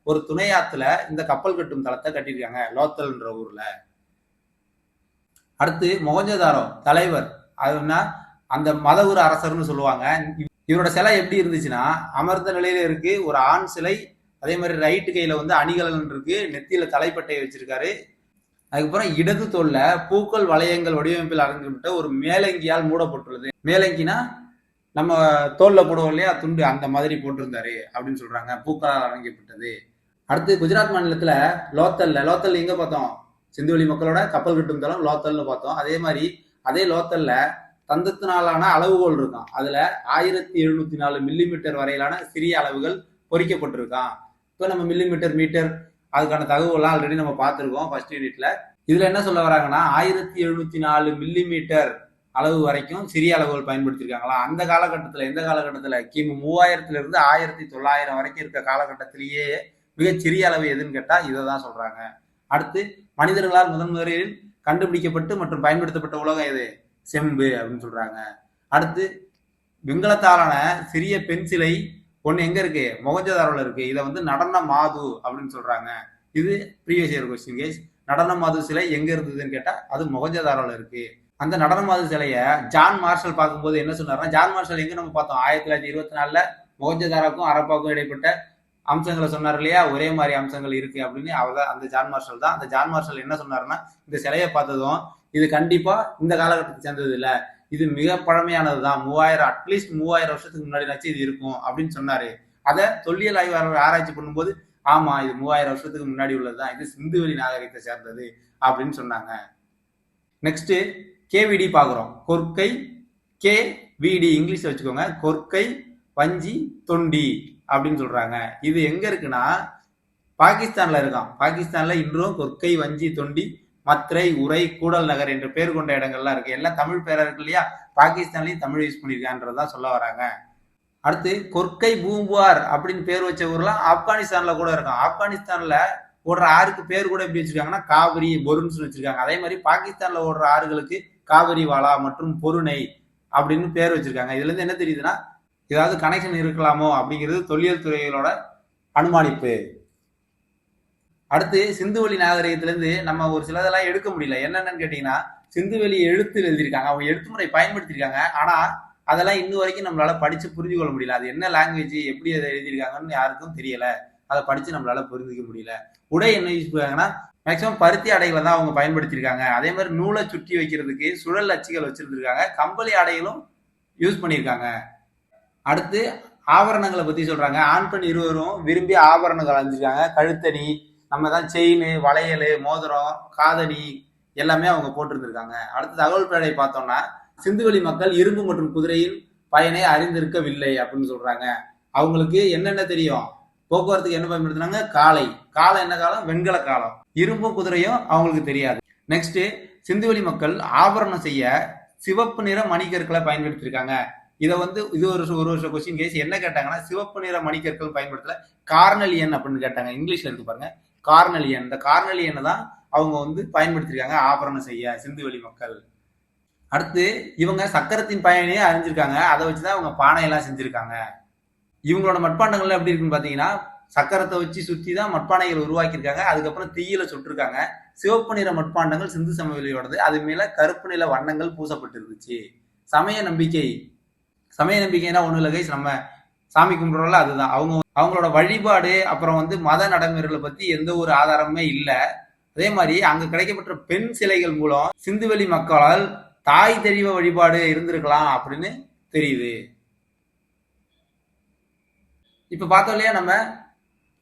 ஒரு துணை ஆத்துல இந்த கப்பல் கட்டும் தளத்தை கட்டியிருக்காங்க லோத்தல்ன்ற ஊர்ல. அடுத்து மொஹஞ்சதாரோ தலைவர், அதுன்னா அந்த மதகுரு அரசர்னு சொல்லுவாங்க. இவரோட சிலை எப்படி இருந்துச்சுன்னா, அமர்ந்த நிலையில இருக்கு, ஒரு ஆண் சிலை. அதே மாதிரி ரைட்டு கையில அணிகலன் இருக்கு, நெத்தியில தலைப்பட்டையை வச்சிருக்காரு. அதுக்கப்புறம் இடது தோல்ல பூக்கள் வளையங்கள் வடிவமைப்பில் அடங்கப்பட்ட ஒரு மேலங்கியால் மூடப்பட்டுள்ளது. மேலங்கினா நம்ம தோல்ல போடுவோம் இல்லையா துண்டு, அந்த மாதிரி போட்டிருந்தாரு அப்படின்னு சொல்றாங்க. பூக்களால் அடங்கப்பட்டது. அடுத்து குஜராத் மாநிலத்துல லோத்தல் எங்க பார்த்தோம், சிந்துவெளி மக்களோட கப்பல் கட்டும் தளம் லோத்தல்னு பார்த்தோம். அதே மாதிரி அதே லோத்தல்ல தந்தத்தினாலான அளவுகோல் இருக்கும். அதுல 1704 மில்லிமீட்டர் வரையிலான சிறிய அளவுகள் பொறிக்கப்பட்டிருக்கான். இப்போ நம்ம மில்லிமீட்டர், மீட்டர் அதுக்கான தகவலாம் ஆல்ரெடி நம்ம பார்த்துருக்கோம் ஃபர்ஸ்ட் யூனிட்ல. இதுல என்ன சொல்ல வராங்கன்னா, 1704 மில்லிமீட்டர் அளவு வரைக்கும் சிறிய அளவுகள் பயன்படுத்தியிருக்காங்களா. அந்த காலகட்டத்தில், எந்த காலகட்டத்தில், கிமு 3000 இருந்து 1900 வரைக்கும் இருக்க காலகட்டத்திலேயே மிகச்சிறிய அளவு எதுன்னு கேட்டா இதை தான் சொல்றாங்க. அடுத்து மனிதர்களால் முதலில் கண்டுபிடிக்கப்பட்டு மற்றும் பயன்படுத்தப்பட்ட உலகம் எது, செம்பு அப்படின்னு சொல்றாங்க. அடுத்து வெங்கலத்தாலான சிறிய பெண் சிலை ஒண்ணு எங்க இருக்கு, மொஹஞ்சதாரோல இருக்கு. இதை நடன மாது அப்படின்னு சொல்றாங்க. இது ப்ரீவியஸ் இயர் கொஸ்டின் கேஸ். நடன மாது சிலை எங்க இருந்ததுன்னு கேட்டா அது மொஹஞ்சதாரோல இருக்கு. அந்த நடன மாது சிலைய ஜான் மார்ஷல் பார்க்கும்போது என்ன சொன்னாருன்னா, ஜான் மார்ஷல் எங்க நம்ம பார்த்தோம் 1924 மொஹஞ்சதாரோக்கும் அரப்பாக்கும் இடைப்பட்ட அம்சங்களை சொன்னார் இல்லையா, ஒரே மாதிரி அம்சங்கள் இருக்கு அப்படின்னு. அவதான் அந்த ஜான் மார்ஷல் தான். அந்த ஜான் மார்ஷல் என்ன சொன்னாருன்னா, இந்த சிலையை பார்த்ததும் இது கண்டிப்பா இந்த காலகட்டத்தை சேர்ந்தது இல்ல, இது மிக பழமையானதுதான், 3000 அட்லீஸ்ட் 3000 வருஷத்துக்கு முன்னாடி இது இருக்கும் அப்படின்னு சொன்னாரு. அதை தொல்லியல் ஆய்வாளர்கள் ஆராய்ச்சி பண்ணும்போது ஆமா இது 3000 வருஷத்துக்கு முன்னாடி உள்ளதுதான், இது சிந்துவெளி நாகரிகத்தை சேர்ந்தது அப்படின்னு சொன்னாங்க. நெக்ஸ்ட் கேவிடி பாக்குறோம். கொற்கை கேவிடி இங்கிலீஷ் வச்சுக்கோங்க. கொற்கை வஞ்சி தொண்டி அப்படின்னு சொல்றாங்க. இது எங்க இருக்குன்னா பாகிஸ்தான்ல இருக்கான். பாகிஸ்தான்ல இன்றும் கொற்கை வஞ்சி தொண்டி மத்ரை உரை கூடல் நகர் என்ற பேர் கொண்ட இடங்கள்லாம் இருக்கு. எல்லாம் தமிழ் பேரா இருக்கு இல்லையா, பாகிஸ்தான்லயும் தமிழ் யூஸ் பண்ணிருக்கான்றதான் சொல்ல வராங்க. அடுத்து கொற்கை பூம்புவார் அப்படின்னு பேர் வச்ச ஊர்லாம் ஆப்கானிஸ்தான்ல கூட இருக்கான். ஆப்கானிஸ்தான்ல ஓடுற ஆறுக்கு பேர் கூட எப்படி வச்சிருக்காங்கன்னா காவிரி, பொருன்னு வச்சிருக்காங்க. அதே மாதிரி பாகிஸ்தான்ல ஓடுற ஆறுகளுக்கு காவிரி வாலா மற்றும் பொருணை அப்படின்னு பேர் வச்சிருக்காங்க. இதுல இருந்து என்ன தெரியுதுன்னா, ஏதாவது கனெக்ஷன் இருக்கலாமோ அப்படிங்கிறது தொல்லியல் துறைகளோட அனுமானிப்பு. அடுத்து சிந்துவெளி நாகரிகத்திலிருந்து நம்ம ஒரு சிலதெல்லாம் எடுக்க முடியல. என்னென்னு கேட்டீங்கன்னா, சிந்துவெளி எழுத்து எழுதியிருக்காங்க, அவங்க எழுத்து முறை பயன்படுத்தியிருக்காங்க. ஆனா அதெல்லாம் இன்னும் வரைக்கும் நம்மளால படிச்சு புரிஞ்சு கொள்ள முடியல. அது என்ன லாங்குவேஜ், எப்படி அதை எழுதியிருக்காங்கன்னு யாருக்கும் தெரியல. அதை படிச்சு நம்மளால புரிஞ்சுக்க முடியல. உடை என்ன யூஸ் பண்ணுவாங்கன்னா, மேக்சிமம் பருத்தி ஆடைகளை தான் அவங்க பயன்படுத்தியிருக்காங்க. அதே மாதிரி நூலை சுற்றி வைக்கிறதுக்கு சுழல் அச்சுகள் வச்சிருந்திருக்காங்க. கம்பளி ஆடைகளும் யூஸ் பண்ணியிருக்காங்க. அடுத்து ஆபரணங்களை பத்தி சொல்றாங்க. ஆண் பெண் இருவரும் விரும்பி ஆபரணங்கள் அணிஞ்சிருக்காங்க. கழுத்தணி, நம்ம தான் செயின், வளையல், மோதிரம், காதணி, எல்லாமே அவங்க போட்டிருந்திருக்காங்க. அடுத்து தகவல் பேடை பார்த்தோம்னா சிந்துவெளி மக்கள் இரும்பு மற்றும் குதிரையின் பயனை அறிந்திருக்கவில்லை அப்படின்னு சொல்றாங்க. அவங்களுக்கு என்னென்ன தெரியும், போக்குவரத்துக்கு என்ன பயன்படுத்தினாங்க, காளை. காளை என்ன காலம், வெண்கல காலம். இரும்பும் குதிரையும் அவங்களுக்கு தெரியாது. நெக்ஸ்ட், சிந்துவெளி மக்கள் ஆபரணம் செய்ய சிவப்பு நிற மணிக்கற்களை பயன்படுத்திருக்காங்க. இதை இது ஒரு வருஷம் கொஸ்டின் கேஸ். என்ன கேட்டாங்கன்னா, சிவப்பு நிற மணிக்கற்கள் பயன்படுத்தல, கார்னலியன் அப்படின்னு கேட்டாங்க. இங்கிலீஷ்ல இருக்கு பாருங்க, கார்னலியன். இந்த கார்னலியனை தான் அவங்க பயன்படுத்திருக்காங்க ஆபரணம் செய்ய சிந்துவெளி மக்கள். அடுத்து இவங்க சக்கரத்தின் பயனையே அறிஞ்சிருக்காங்க. அதை வச்சுதான் அவங்க பானையெல்லாம் செஞ்சிருக்காங்க. இவங்களோட மட்பாண்டங்கள்ல எப்படி இருக்குன்னு பாத்தீங்கன்னா, சக்கரத்தை வச்சு சுத்தி தான் மட்பானைகள் உருவாக்கியிருக்காங்க. அதுக்கப்புறம் தீயில சுட்டிருக்காங்க. சிவப்பு நிற மட்பாண்டங்கள் சிந்து சமவெளியோடது. அது மேல கருப்பு நில வண்ணங்கள் பூசப்பட்டு இருந்துச்சு. சமய நம்பிக்கை. சமய நம்பிக்கைன்னா ஒண்ணு இல்லை கைஸ், நம்ம சாமி கும்பிடுறோம்ல, அதுதான். அவங்களோட வழிபாடு அப்புறம் மத நடைமுறைகளை பத்தி எந்த ஒரு ஆதாரமுமே இல்லை. அதே மாதிரி அங்க கிடைக்கப்பட்ட பெண் சிலைகள் மூலம் சிந்துவெளி மக்களால் தாய் தெய்வ வழிபாடு இருந்திருக்கலாம் அப்படின்னு தெரியுது. இப்ப பார்த்தோம் இல்லையா, நம்ம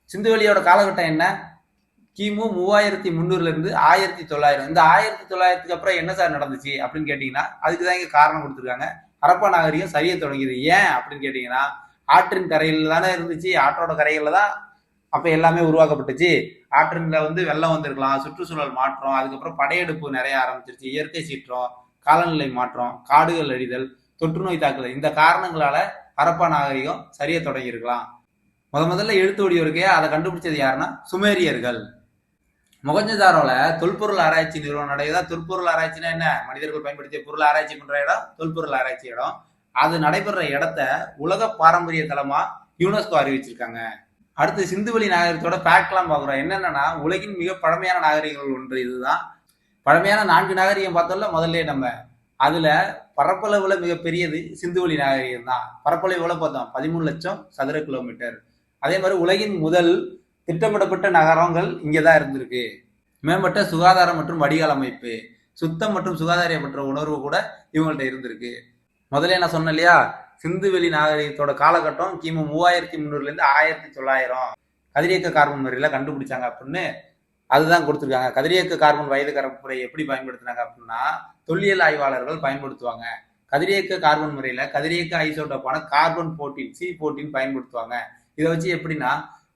சிந்துவெளியோட காலகட்டம் என்ன, கிமு 3300 இருந்து 1900. இந்த 1900க்கு அப்புறம் என்ன சார் நடந்துச்சு அப்படின்னு கேட்டீங்கன்னா, அதுக்குதான் இங்க காரணம் கொடுத்துருக்காங்க. ஹரப்பா நாகரிகம் சரிய தொடங்கியது. ஏன் அப்படின்னு கேட்டீங்கன்னா, ஆற்றின் கரையில தானே இருந்துச்சு. ஆற்றோட கரையில தான் அப்ப எல்லாமே உருவாக்கப்பட்டுச்சு. ஆற்றின்ல வெள்ளம் வந்திருக்கலாம், சுற்றுச்சூழல் மாற்றம், அதுக்கப்புறம் படையெடுப்பு நிறைய ஆரம்பிச்சிருச்சு, இயற்கை சீற்றம், காலநிலை மாற்றம், காடுகள் அழிதல், தொற்று நோய் தாக்குதல். இந்த காரணங்களால ஹரப்பா நாகரிகம் சரிய தொடங்கி இருக்கலாம். முதல்ல எழுத்து வடிவம் இருக்கே, அதை கண்டுபிடிச்சது யாருன்னா சுமேரியர்கள். மொகஞ்சதாரோல தொல்பொருள் ஆராய்ச்சி நிறுவனம் நடைபெறும். தொல்பொருள் ஆராய்ச்சினா என்ன, மனிதர்கள் பயன்படுத்திய பொருள் ஆராய்ச்சி பண்ற இடம் தொல்பொருள் ஆராய்ச்சி இடம். அது நடைபெற இடத்த உலக பாரம்பரிய தலமா யுனெஸ்கோ அறிவிச்சிருக்காங்க. அடுத்து சிந்துவெளி நாகரிகத்தோட ஃபேக்ட்லாம் பார்க்குறோம். என்னென்னா, உலகின் மிக பழமையான நாகரிகங்கள் ஒன்று இதுதான். பழமையான 4 நாகரிகம் பார்த்தோம்ல முதல்ல நம்ம, அதுல பரப்பளவுல மிகப்பெரியது சிந்துவெளி நாகரிகம் தான். பரப்பளவு எவ்வளவு பார்த்தோம், 13 லட்சம் சதுர கிலோமீட்டர். அதே மாதிரி உலகின் முதல் திட்டமிடப்பட்ட நகரங்கள் இங்கதான் இருந்திருக்கு. மேம்பட்ட சுகாதாரம் மற்றும் வடிகால் அமைப்பு, சுத்தம் மற்றும் சுகாதாரப்பட்ட உணர்வு கூட இவங்கள்ட்ட இருந்திருக்கு. முதல்ல நான் சொன்னேன் இல்லையா, சிந்துவெளி நாகரிகத்தோட காலகட்டம் கிமு 3300 இருந்து 1900. கதிரியக்க கார்பன் முறையில கண்டுபிடிச்சாங்க அப்படின்னு அதுதான் கொடுத்துருக்காங்க. கதிரியக்க கார்பன் வயது கரப்புரை எப்படி பயன்படுத்தினாங்க அப்படின்னா, தொல்லியல் ஆய்வாளர்கள் பயன்படுத்துவாங்க. கதிரியக்க கார்பன் முறையில கதிரியக்க ஐசோடோப்பான கார்பன் 14 C14 பயன்படுத்துவாங்க. இதை வச்சு எப்படின்னா,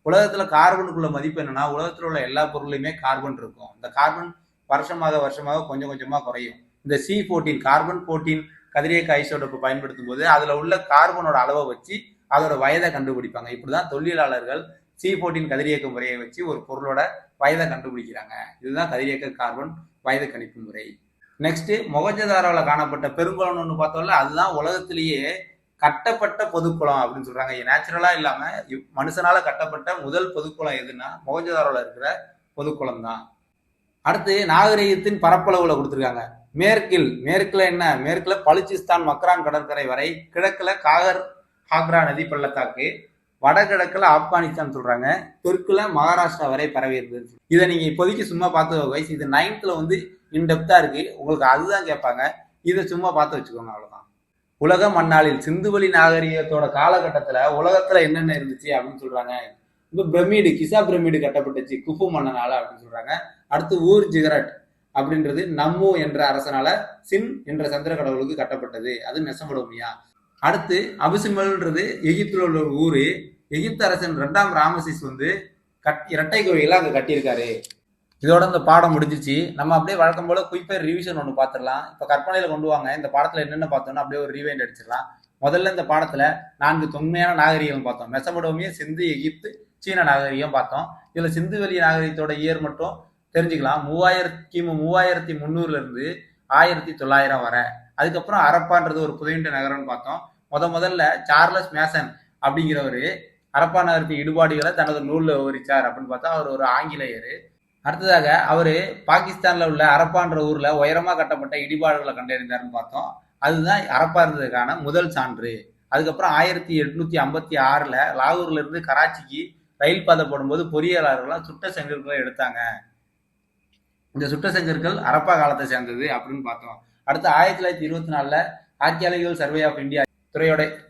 உலகத்துல கார்பனுக்குள்ள மதிப்பு என்னன்னா, உலகத்துல உள்ள எல்லா பொருளையுமே கார்பன் இருக்கும். இந்த கார்பன் வருஷமாக கொஞ்சம் கொஞ்சமா குறையும். இந்த C14 கார்பன் 14 கதிரியக்க ஐசோடோப்பு பயன்படுத்தும் போது அதுல உள்ள கார்பனோட அளவை வச்சு அதோட வயதை கண்டுபிடிப்பாங்க. இப்படிதான் தொல்லியலாளர்கள் C14 கதிரியக்க முறையை வச்சு ஒரு பொருளோட வயதை கண்டுபிடிக்கிறாங்க. இதுதான் கதிரியக்க கார்பன் வயது கணிப்பு முறை. நெக்ஸ்ட், மொகஞ்சதாரோவில் காணப்பட்ட பெருங்குளம்னு ஒன்று பார்த்தோம்ல, அதுதான் உலகத்திலேயே கட்டப்பட்ட பொதுக்குளம் அப்படின்னு சொல்றாங்க. நேச்சுரலா இல்லாம மனுஷனால கட்டப்பட்ட முதல் பொதுக்குளம் எதுன்னா மொகஞ்சதாரோவில் இருக்கிற பொதுக்குளம் தான். அடுத்து நாகரிகத்தின் பரப்பளவுல கொடுத்துருக்காங்க. மேற்குல என்ன, மேற்குல பலுச்சிஸ்தான் மக்ரான் கடற்கரை வரை, கிழக்குல காகர் ஹாக்ரா நதி பள்ளத்தாக்கு, வடகிழக்குல ஆப்கானிஸ்தான் சொல்றாங்க, தெற்குல மகாராஷ்டிரா வரை பரவி இருந்தது. இதை நீங்க இப்போதைக்கு சும்மா பார்த்து வயசு, இது 9th இன்டெப்தா இருக்கு, உங்களுக்கு அதுதான் கேட்பாங்க. இதை சும்மா பார்த்து வச்சுக்கோங்க, அவ்வளவுதான். உலக மண்ணாளில் சிந்துவெளி நாகரிகத்தோட காலகட்டத்துல உலகத்துல என்னென்ன இருந்துச்சு அப்படின்னு சொல்றாங்க. இப்போ பிரமிடு, கிசா பிரமிடு கட்டப்பட்டுச்சு குஃபு மன்னனால அப்படின்னு சொல்றாங்க. அடுத்து ஊர் ஜிகரட் அப்படின்றது நம்மு என்ற அரசனால சின் என்ற சந்திர கடவுளுக்கு கட்டப்பட்டது, அது மெசபடோமியா. அடுத்து அபிசிமல்ன்றது எகிப்துல உள்ள ஒரு ஊரு. எகிப்து அரசன் 2ஆம் ராமசிஸ் இரட்டை கோயில அங்க கட்டியிருக்காரு. இதோட இந்த பாடம் முடிஞ்சிச்சு. நம்ம அப்படியே வழக்கம் போல குயிப்பர் ரிவிஷன் ஒன்று பார்த்துடலாம். இப்போ கற்பனையில கொண்டு வாங்க. இந்த பாடத்துல என்னென்ன பார்த்தோம்னா அப்படியே ஒரு ரீவைண்ட் அடிச்சிடலாம். முதல்ல இந்த பாடத்துல 4 தொன்மையான நாகரிகம் பார்த்தோம். மெசபடோமியா, சிந்து, எகிப்து, சீன நாகரிகம் பார்த்தோம். இதுல சிந்துவெளி நாகரிகத்தோட இயர் மட்டும் தெரிஞ்சுக்கலாம். கிமு 3300 இருந்து 1900 வர. அதுக்கப்புறம் ஹரப்பான்றது ஒரு புதையுண்ட நகரம்னு பார்த்தோம். முதல்ல சார்லஸ் மேசன் அப்படிங்கிறவரு ஹரப்பா நகரத்தின் இடுபாடுகளை தனது நூல்ல விவரிச்சார் அப்படின்னு பார்த்தா அவர் ஒரு ஆங்கிலேயர். அடுத்ததாக அவரு பாகிஸ்தான்ல உள்ள ஹரப்பான்ற ஊர்ல உயரமா கட்டப்பட்ட இடிபாடுகளை கண்டறிந்தார்னு பார்த்தோம். அதுதான் ஹரப்பா இருந்ததுக்கான முதல் சான்று. அதுக்கப்புறம் 1856 லாகூர்ல இருந்து கராச்சிக்கு ரயில் பாதை போடும்போது பொறியியலாளர்கள் சுட்ட செங்கற்களை எடுத்தாங்க. இந்த சுட்ட செங்கற்கள் ஹரப்பா காலத்தை சேர்ந்தது அப்படின்னு பார்த்தோம். அடுத்து 1924 ஆர்கியாலஜிக்கல் சர்வே ஆஃப் இந்தியா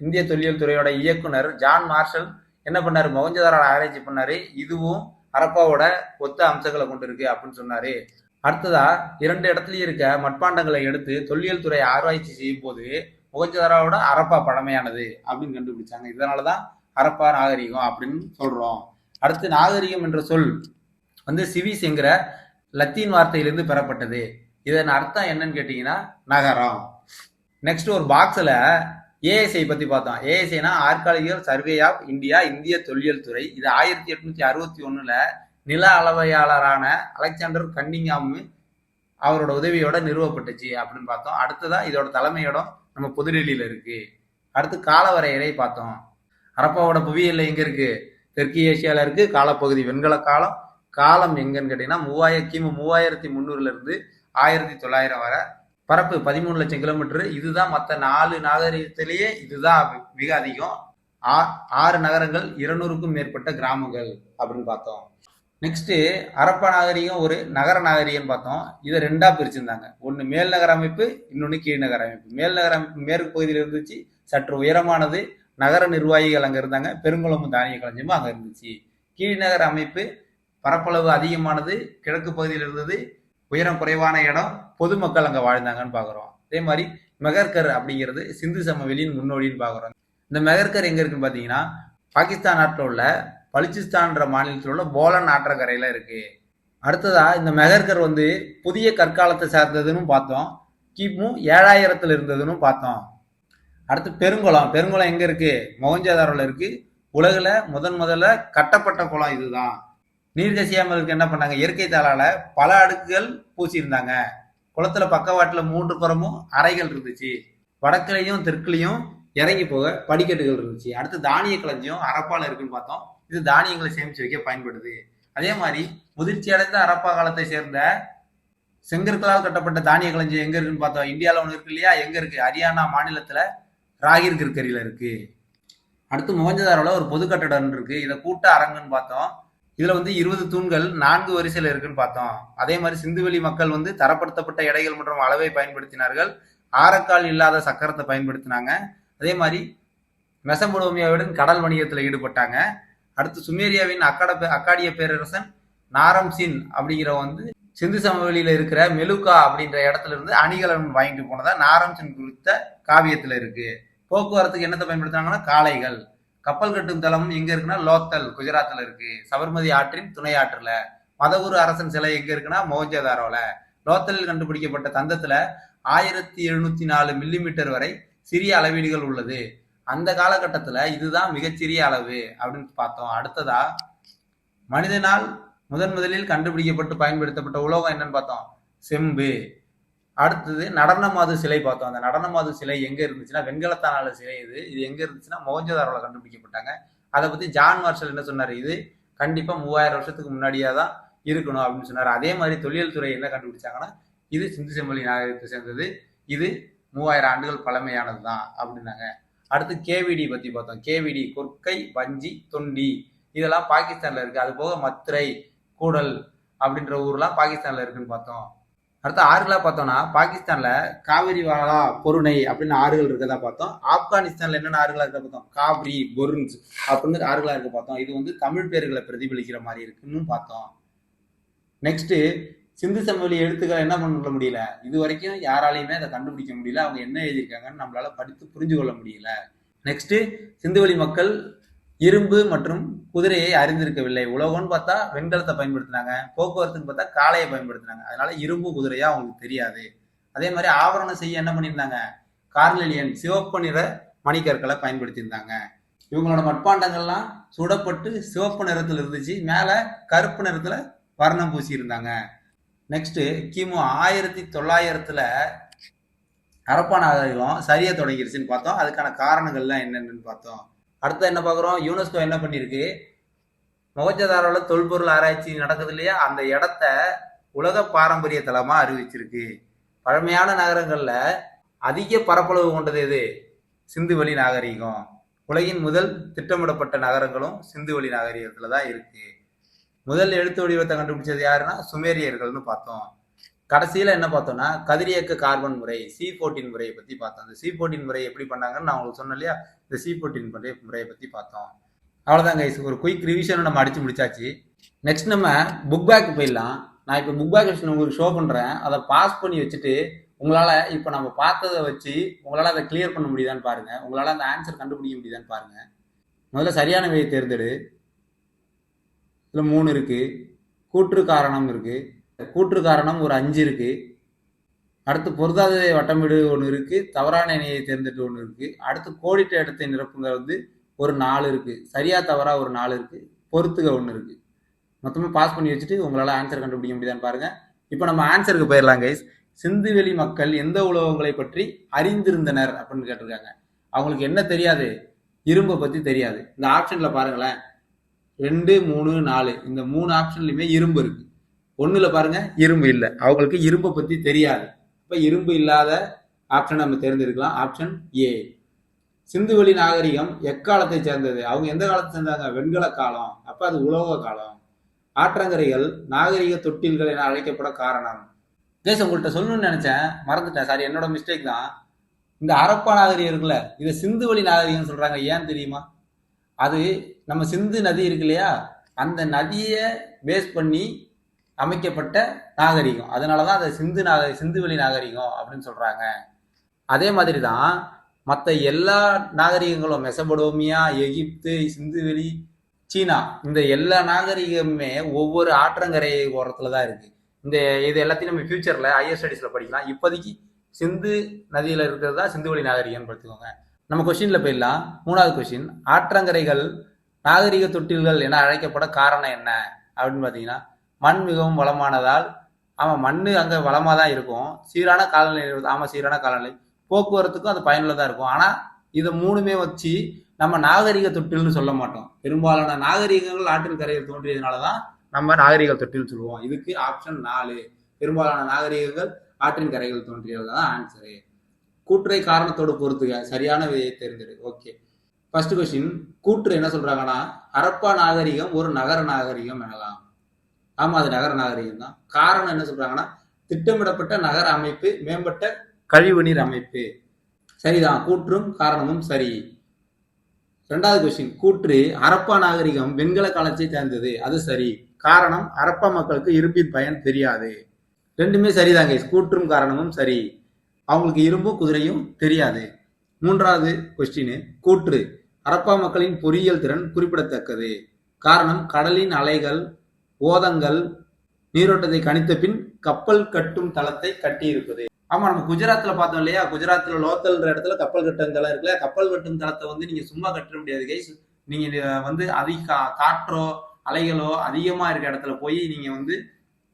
இந்திய தொல்லியல் துறையோட இயக்குனர் ஜான் மார்ஷல் என்ன பண்ணாரு, மொகஞ்சதாரோட ஆராய்ச்சி பண்ணாரு. இதுவும் ஹரப்பாவோட ஒத்த அம்சங்களை கொண்டு இருக்கு அப்படின்னு சொன்னாரு. அடுத்ததா 2 இடத்துலயும் இருக்க மட்பாண்டங்களை எடுத்து தொல்லியல் துறை ஆராய்ச்சி செய்யும் போது மொகஞ்சதாரோட ஹரப்பா பழமையானது அப்படின்னு கண்டுபிடிச்சாங்க. இதனாலதான் ஹரப்பா நாகரிகம் அப்படின்னு சொல்றோம். அடுத்து நாகரிகம் என்ற சொல் வந்து சிவிஸ் என்கிற லத்தீன் வார்த்தையிலிருந்து பெறப்பட்டது. இதன் அர்த்தம் என்னன்னு கேட்டீங்கன்னா நகரம். நெக்ஸ்ட் ஒரு பாக்ஸ்ல ஏஎஸ்ஐ பத்தி பார்த்தோம். ஏஎஸ்ஐனா ஆர்காலஜிக்கல் சர்வே ஆஃப் இந்தியா, இந்திய தொல்லியல் துறை. இது 1861 நில அளவையாளரான அலெக்சாண்டர் கன்னிங்ஹாம் அவரோட உதவியோட நிறுவப்பட்டுச்சு அப்படின்னு பார்த்தோம். அடுத்ததா இதோட தலைமையிடம் நம்ம புதுடெல்லியில இருக்கு. அடுத்து காலவரையறை பார்த்தோம். ஹரப்பாவோட புவியியல் எங்க இருக்கு? தெற்கு ஏசியால இருக்கு. காலப்பகுதி வெண்கல காலம். காலம் எங்கன்னு கேட்டீங்கன்னா கிமு 3300 இருந்து 1900 வரை. பரப்பு 13 லட்சம் கிலோமீட்டர். இதுதான் மற்ற 4 நாகரிகத்திலேயே இதுதான் மிக அதிகம். 6 நகரங்கள், 200க்கும் மேற்பட்ட கிராமங்கள் அப்படின்னு பார்த்தோம். நெக்ஸ்ட் ஹரப்பா நாகரிகம் ஒரு நகர நாகரிகம் பார்த்தோம். இதை 2ஆ பிரிச்சிருந்தாங்க. ஒன்று மேல் நகர அமைப்பு, இன்னொன்று கீழ் நகர அமைப்பு. மேல் நகர அமைப்பு மேற்கு பகுதியில் இருந்துச்சு, சற்று உயரமானது. நகர நிர்வாகிகள் அங்கே இருந்தாங்க. பெருங்குளமும் தானிய களஞ்சியமும் அங்கே இருந்துச்சு. கீழ்நகர அமைப்பு பரப்பளவு அதிகமானது, கிழக்கு பகுதியில் இருந்தது. உயரம் குறைவான இடம், பொதுமக்கள் அங்கே வாழ்ந்தாங்கன்னு பார்க்குறோம். அதே மாதிரி மெகர்கர் அப்படிங்கிறது சிந்து சமவெளியின் முன்னோடின்னு பார்க்குறோம். இந்த மெகர்கர் எங்கே இருக்குன்னு பார்த்தீங்கன்னா பாகிஸ்தான் நாட்டில் உள்ள பலுச்சிஸ்தான்ற மாநிலத்தில் உள்ள போலன் ஆற்றங்கரையில இருக்கு. அடுத்ததா இந்த மெகர்கர் வந்து புதிய கற்காலத்தை சார்ந்ததுன்னு பார்த்தோம். கிமு 7000 இருந்ததுன்னு பார்த்தோம். அடுத்து பெருங்குளம். பெருங்குளம் எங்க இருக்கு? மொகஞ்சதாரோல இருக்கு. உலகுல முதல்ல கட்டப்பட்ட குளம் இதுதான். நீர்கசியாமல் இருக்கு. என்ன பண்ணாங்க? இயற்கை தாளால பல அடுக்குகள் பூசியிருந்தாங்க. குளத்துல பக்கவாட்டுல 3 புறமும் அறைகள் இருந்துச்சு. வடக்குலையும் தெற்குலையும் இறங்கி போக படிக்கட்டுகள் இருந்துச்சு. அடுத்து தானிய களஞ்சியம் ஹரப்பால இருக்குன்னு பார்த்தோம். இது தானியங்களை சேமிச்சு வைக்க பயன்படுது. அதே மாதிரி முதிர்ச்சி அடைந்த ஹரப்பா காலத்தை சேர்ந்த செங்கற்களால் கட்டப்பட்ட தானிய களஞ்சியம் எங்க இருக்குன்னு பார்த்தோம். இந்தியாவில் ஒன்று இருக்கு இல்லையா? எங்க இருக்கு? ஹரியானா மாநிலத்துல ராகிர் கிர்கரியில இருக்கு. அடுத்து மொகஞ்சதாரோல ஒரு பொது கட்டடம் இருக்கு. இதை கூட்ட அரங்குன்னு பார்த்தோம். இதுல வந்து 20 தூண்கள் 4 வரிசையில இருக்குன்னு பார்த்தோம். அதே மாதிரி சிந்துவெளி மக்கள் வந்து தரப்படுத்தப்பட்ட எடைகள் மற்றும் அளவை பயன்படுத்தினார்கள். ஆரக்கால் இல்லாத சக்கரத்தை பயன்படுத்தினாங்க. அதே மாதிரி மெசபடோமியாவுடன் கடல் வணிகத்தில் ஈடுபட்டாங்க. அடுத்து சுமேரியாவின் அக்காடிய பேரரசன் நாரம்சின் அப்படிங்கிற வந்து சிந்து சமவெளியில இருக்கிற மெலுகா அப்படின்ற இடத்துல இருந்து அணிகலன் வாங்கிட்டு போனதா நாரம்சின் குறித்த காவியத்துல இருக்கு. போக்குவரத்துக்கு என்னத்தை பயன்படுத்தினாங்கன்னா காளைகள். கப்பல் கட்டும் தளமும் எங்க இருக்குன்னா லோத்தல் குஜராத்ல இருக்கு. சபர்மதி ஆற்றின் துணை ஆற்றுல. மதகுரு அரசன் சிலை எங்க இருக்குன்னா மொகஞ்சதாரோல. லோத்தலில் கண்டுபிடிக்கப்பட்ட தந்தத்துல 1704 மில்லிமீட்டர் வரை சிறிய அளவீடுகள் உள்ளது. அந்த காலகட்டத்துல இதுதான் மிகச்சிறிய அளவு அப்படின்னு பார்த்தோம். அடுத்ததா மனிதனால் முதலில் கண்டுபிடிக்கப்பட்டு பயன்படுத்தப்பட்ட உலோகம் என்னன்னு பார்த்தோம். செம்பு. அடுத்தது நடனமாது சிலை பார்த்தோம். அந்த நடனமாது சிலை எங்க இருந்துச்சுன்னா வெண்கலத்தானால சிலை. இது எங்க இருந்துச்சுன்னா மொகஞ்சதாரோல கண்டுபிடிக்கப்பட்டாங்க. அதை பத்தி ஜான் மார்ஷல் என்ன சொன்னாரு? இது கண்டிப்பா 3000 வருஷத்துக்கு முன்னாடியா தான் இருக்கணும் அப்படின்னு சொன்னாரு. அதே மாதிரி தொல்லியல் துறை என்ன கண்டுபிடிச்சாங்கன்னா இது சிந்து செம்மொழி நாகரிகத்தை சேர்ந்தது. இது 3000 ஆண்டுகள் பழமையானது தான் அப்படின்னாங்க. அடுத்து கேவிடி பத்தி பார்த்தோம். கேவிடி கொற்கை, வஞ்சி, தொண்டி இதெல்லாம் பாகிஸ்தான்ல இருக்கு. அது போக மத்துரை, கூடல் அப்படின்ற ஊர்லாம் பாகிஸ்தான்ல இருக்குன்னு பார்த்தோம். அடுத்த ஆறுகளா பார்த்தோம்னா பாகிஸ்தான்ல காவிரி, வாலா, பொருணை அப்படின்னு ஆறுகள் இருக்கதா பார்த்தோம். ஆப்கானிஸ்தான்ல என்னென்ன ஆறுகளா இருக்க பார்த்தோம். காப்ரி, பொருன்ஸ் அப்படின்னு ஆறுகளா இருக்க பார்த்தோம். இது வந்து தமிழ் பேர்களை பிரதிபலிக்கிற மாதிரி இருக்குன்னு பார்த்தோம். நெக்ஸ்ட் சிந்து சமவெளி எழுத்துக்களை என்ன பண்ண முடியல. இது வரைக்கும் யாராலையுமே அதை கண்டுபிடிக்க முடியல. அவங்க என்ன எழுதியிருக்காங்கன்னு நம்மளால படித்து புரிஞ்சு கொள்ள முடியல. நெக்ஸ்ட் சிந்துவெளி மக்கள் இரும்பு மற்றும் குதிரையை அறிந்திருக்கவில்லை. உலோகம்னு பார்த்தா வெண்கலத்தை பயன்படுத்தினாங்க. போக்குவரத்துன்னு பார்த்தா காளையை பயன்படுத்தினாங்க. அதனால இரும்பு குதிரையா அவங்களுக்கு தெரியாது. அதே மாதிரி ஆவரணம் செய்ய என்ன பண்ணியிருந்தாங்க? கார்னெலியன் சிவப்பு நிற மணிக்கற்களை பயன்படுத்தியிருந்தாங்க. இவங்களோட மட்பாண்டங்கள்லாம் சுடப்பட்டு சிவப்பு நிறத்துல இருந்துச்சு. மேல கருப்பு நிறத்துல வர்ணம் பூசி இருந்தாங்க. நெக்ஸ்ட் கிமு 1900 ஹரப்பா நாகரிகம் சரிய தொடங்கிருச்சுன்னு பார்த்தோம். அதுக்கான காரணங்கள்லாம் என்னென்னு பார்த்தோம். அடுத்து என்ன பார்க்குறோம்? யுனெஸ்கோ என்ன பண்ணியிருக்கு? மொகஞ்சதாரோல தொல்பொருள் ஆராய்ச்சி நடக்குது இல்லையா? அந்த இடத்த உலக பாரம்பரிய தலமா அறிவிச்சிருக்கு. பழமையான நகரங்கள்ல அதிக பரப்பளவு கொண்டது எது? சிந்துவெளி நாகரிகம். உலகின் முதல் திட்டமிடப்பட்ட நகரங்களும் சிந்துவெளி நாகரிகத்துல தான் இருக்கு. முதல் எழுத்து வடிவத்தை கண்டுபிடிச்சது யாருன்னா சுமேரியர்கள்னு பார்த்தோம். கடைசியில என்ன பார்த்தோம்னா கதிரியக்க கார்பன் முறை C14 முறையை பத்தி பார்த்தோம். அந்த C14 முறை எப்படி பண்ணாங்கன்னு நான் உங்களுக்கு சொன்னேன் இல்லையா? இந்த C14 முறையை பத்தி பார்த்தோம். அவ்வளவுதான் கைஸ். ஒரு குயிக் ரிவிஷன் நம்ம அடிச்சு முடிச்சாச்சு. நெக்ஸ்ட் நம்ம புக் பேக் போயிடலாம். நான் இப்போ புக் பேக் கொஸ்டின் உங்களுக்கு ஷோ பண்ணுறேன், அதை பாஸ் பண்ணி வச்சுட்டு உங்களால் இப்போ நம்ம பார்த்ததை வச்சு உங்களால் அதை கிளியர் பண்ண முடியுதான்னு பாருங்கள், உங்களால் அந்த ஆன்சர் கண்டுபிடிக்க முடியுதான்னு பாருங்கள். முதல்ல சரியான விடையை தேர்ந்தெடு. இதில் 3 இருக்குது. கூற்று காரணம் இருக்குது. கூற்று காரணம் ஒரு 5 இருக்குது. அடுத்து பொருந்தாததை வட்டமிடு ஒன்று இருக்குது. தவறான இணையை தேர்ந்தெடு ஒன்று இருக்குது. அடுத்து கோடிட்ட இடத்தை நிரப்புங்க வந்து ஒரு 4 இருக்குது. சரியா தவறா ஒரு 4 இருக்குது. பொறுத்துக ஒன்று இருக்குது. மொத்தமாக பாஸ் பண்ணி வச்சுட்டு உங்களால் ஆன்சர் கண்டுபிடிக்க முடியுதான்னு பாருங்கள். இப்போ நம்ம ஆன்சருக்கு போயிடலாம் கைஸ். சிந்துவெளி மக்கள் எந்த உலோகங்களை பற்றி அறிந்திருந்தனர் அப்படின்னு கேட்டிருக்காங்க. அவங்களுக்கு என்ன தெரியாது? இரும்பை பற்றி தெரியாது. இந்த ஆப்ஷனில் பாருங்களேன், 2, 3, 4 இந்த 3 ஆப்ஷன்லையுமே இரும்பு இருக்கு. 1ல் பாருங்க இரும்பு இல்லை, அவங்களுக்கு இரும்பை பற்றி தெரியாது. இப்போ இரும்பு இல்லாத ஆப்ஷன் நம்ம தேர்ந்தெடுக்கலாம். Option A. சிந்துவெளி நாகரிகம் எக்காலத்தை சேர்ந்தது? அவங்க எந்த காலத்தை சேர்ந்தாங்க? வெண்கல காலம். அப்போ அது உலோக காலம். ஆற்றங்கரைகள் நாகரிக தொட்டில்கள் என அழைக்கப்பட காரணம்? கேஸ் உங்கள்கிட்ட சொல்லணும்னு நினைச்சேன், மறந்துட்டேன், சாரி, என்னோட மிஸ்டேக் தான். இந்த ஹரப்பா நாகரிகம் இருக்குல்ல, இதை சிந்துவெளி நாகரிகம் சொல்றாங்க. ஏன் தெரியுமா? அது நம்ம சிந்து நதி இருக்கு இல்லையா, அந்த நதியை பேஸ் பண்ணி அமைக்கப்பட்ட நாகரிகம். அதனாலதான் அதை சிந்துவெளி நாகரிகம் அப்படின்னு சொல்றாங்க. அதே மாதிரி தான் மற்ற எல்லா நாகரிகங்களும், மெசபடோமியா, எகிப்து, சிந்துவெளி, சீனா, இந்த எல்லா நாகரிகமுமே ஒவ்வொரு ஆற்றங்கரை ஓரத்துல தான் இருக்கு. இது எல்லாத்தையும் நம்ம ஃபியூச்சர்ல ஹையர் ஸ்டடீஸ்ல படிக்கலாம். இப்போதைக்கு சிந்து நதியில இருக்கிறது தான் சிந்துவெளி நாகரிகம் பார்த்துக்கோங்க. நம்ம கொஸ்டின்ல போயிடலாம். 3வது கொஸ்டின், ஆற்றங்கரைகள் நாகரிக தொட்டில்கள் என அழைக்கப்பட காரணம் என்ன அப்படின்னு பார்த்தீங்கன்னா, மண் மிகவும் வளமானதால். ஆமாம், மண் அங்கே வளமாக தான் இருக்கும். சீரான காலநிலை. ஆமாம், சீரான காலநிலை. போக்குவரத்துக்கும் அது பயனுள்ளதாக இருக்கும். ஆனால் இதை 3மே வச்சு நம்ம நாகரிக தொட்டில்னு சொல்ல மாட்டோம். பெரும்பாலான நாகரிகங்கள் ஆற்றில் கரையில் தோன்றியதுனால தான் நம்ம நாகரிக தொட்டில் சொல்லுவோம். இதுக்கு ஆப்ஷன் 4. பெரும்பாலான நாகரிகங்கள் ஆற்றின் கரைகள் தோன்றியது தான் ஆன்சரு. கூற்றை காரணத்தோடு பொறுத்துக. சரியான விதையை தேர்ந்தெடு. ஓகே, ஃபர்ஸ்ட் கொஸ்டின், கூற்று என்ன சொல்றாங்கன்னா, ஹரப்பா நாகரிகம் ஒரு நகர நாகரிகம் எனலாம். ஆமா, அது நகர நாகரிகம் தான். காரணம் என்ன சொல்றாங்கன்னா, திட்டமிடப்பட்ட நகர அமைப்பு, மேம்பட்ட கழிவுநீர் அமைப்பு. சரிதான், கூற்றும் காரணமும் சரி. 2வது கொஸ்டின், கூற்று ஹரப்பா நாகரிகம் வெண்கல காலத்தை சேர்ந்தது. அது சரி. காரணம், ஹரப்பா மக்களுக்கு இரும்பின் பயன் தெரியாது. 2மே சரிதாங்க. கூற்றும் காரணமும் சரி. அவங்களுக்கு இரும்பும் குதிரையும் தெரியாது. 3வது கொஸ்டின், கூற்று ஹரப்பா மக்களின் பொறியியல் திறன் குறிப்பிடத்தக்கது. காரணம், கடலின் அலைகள், ஓதங்கள் நீரோட்டத்தை கணித்த பின் கப்பல் கட்டும் தளத்தை கட்டி இருப்பது. ஆமா, நம்ம குஜராத்ல பார்த்தோம் இல்லையா, குஜராத்ல லோக்கல்ன்ற இடத்துல கப்பல் கட்டும் தளம் இருக்குல்ல. கப்பல் கட்டும் தளத்தை வந்து நீங்க சும்மா கட்ட முடியாது கைஸ். நீங்க வந்து அதிக காற்றோ அலைகளோ அதிகமா இருக்க இடத்துல போய் நீங்க வந்து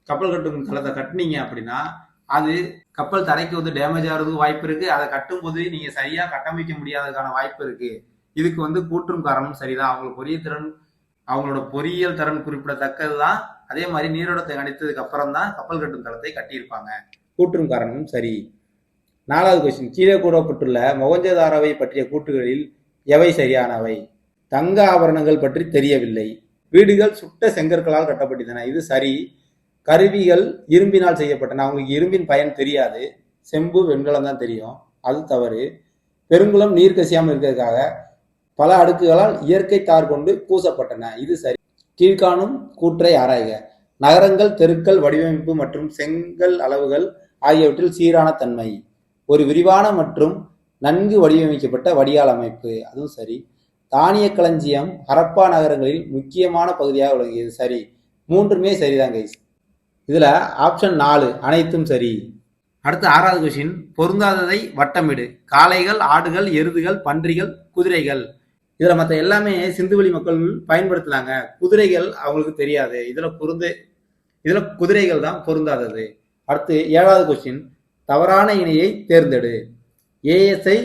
கப்பல் கட்டும் தளத்தை கட்டினீங்க அப்படின்னா அது கப்பல் தரைக்கு வந்து டேமேஜ் ஆகிறதுக்கு வாய்ப்பு இருக்கு. அதை கட்டும் போது நீங்க சரியா கட்டமைக்க முடியாததுக்கான வாய்ப்பு இருக்கு. இதுக்கு வந்து கூற்றும் காரணம் சரிதான். அவங்களோட பொறியியல் திறன் குறிப்பிடத்தக்கது தான். அதே மாதிரி நீரோட்டத்தை கணித்ததுக்கு அப்புறம் தான் கப்பல் கட்டும் தளத்தை கட்டியிருப்பாங்க. கூற்றும் காரணமும் சரி. 4வது கொஸ்டின், கீழே கூறப்பட்டுள்ள மொகஞ்சதாரோவை பற்றிய கூற்றுகளில் எவை சரியானவை? தங்க ஆபரணங்கள் பற்றி தெரியவில்லை. வீடுகள் சுட்ட செங்கற்களால் கட்டப்பட்டன. இது சரி. கருவிகள் இரும்பினால் செய்யப்பட்டன. அவங்களுக்கு இரும்பின் பயன் தெரியாது. செம்பு, வெண்கலம் தான் தெரியும். அது தவறு. பெருங்குளம் நீர் கசியாமல் இருக்கிறதுக்காக பல அடுக்குகளால் இயற்கை தார் கொண்டு பூசப்பட்டன. இது சரி. கீழ்காணும் கூற்றை ஆராய்க. நகரங்கள், தெருக்கள் வடிவமைப்பு மற்றும் செங்கல் அளவுகள் ஆகியவற்றில் சீரான தன்மை. ஒரு விரிவான மற்றும் நன்கு வடிவமைக்கப்பட்ட வடிகால் அமைப்பு. அதுவும் சரி. தானிய களஞ்சியம் ஹரப்பா நகரங்களில் முக்கியமான பகுதியாக விளங்கியது. சரி. 3மே சரிதான் கைஸ். இதுல ஆப்ஷன் 4 அனைத்தும் சரி. அடுத்து 6வது கொஸ்டின், பொருந்தாததை வட்டமிடு. காளைகள், ஆடுகள், எருதுகள், பன்றிகள், குதிரைகள். இதுல மற்ற எல்லாமே சிந்துவெளி மக்கள் பயன்படுத்தலாங்க. குதிரைகள் அவங்களுக்கு தெரியாது. இதுல குதிரைகள் தான் பொருந்தாதது. அடுத்து 7வது கொஸ்டின், தவறான இணையை தேர்ந்தெடு. ஏஎஸ்ஐ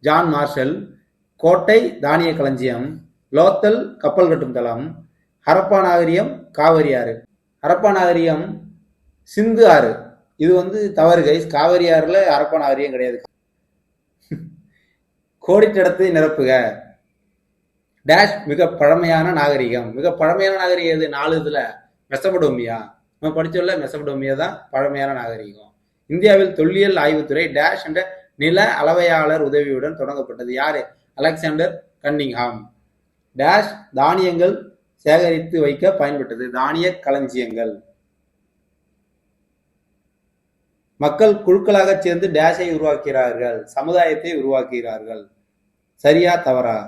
ஜான் மார்ஷல், கோட்டை தானிய களஞ்சியம், லோத்தல் கப்பல் கட்டும் தளம், ஹரப்பா நாகரிகம் காவிரி ஆறு. ஹரப்பா நாகரிகம் சிந்து ஆறு. இது வந்து தவறு கைஸ். காவிரி ஆறுல ஹரப்பா நாகரிகம் கிடையாது. கோடிட்டடத்தை நிரப்புக. டேஷ் மிக பழமையான நாகரிகம். மிக பழமையான நாகரிகம் எது? 4 இதுல மெசபடோமியா. நம்ம படிச்சோம்ல, மெசபடோமியா தான் பழமையான நாகரிகம். இந்தியாவில் தொல்லியல் ஆய்வுத்துறை டேஷ் என்ற நில அளவையாளர் உதவியுடன் தொடங்கப்பட்டது. யாரு? Alexander Cunningham. டேஷ் தானியங்கள் சேகரித்து வைக்க பயன்பட்டது. தானிய களஞ்சியங்கள். மக்கள் குழுக்களாக சேர்ந்து டேஷை உருவாக்குகிறார்கள், சமுதாயத்தை உருவாக்குகிறார்கள். சரியா தவறா?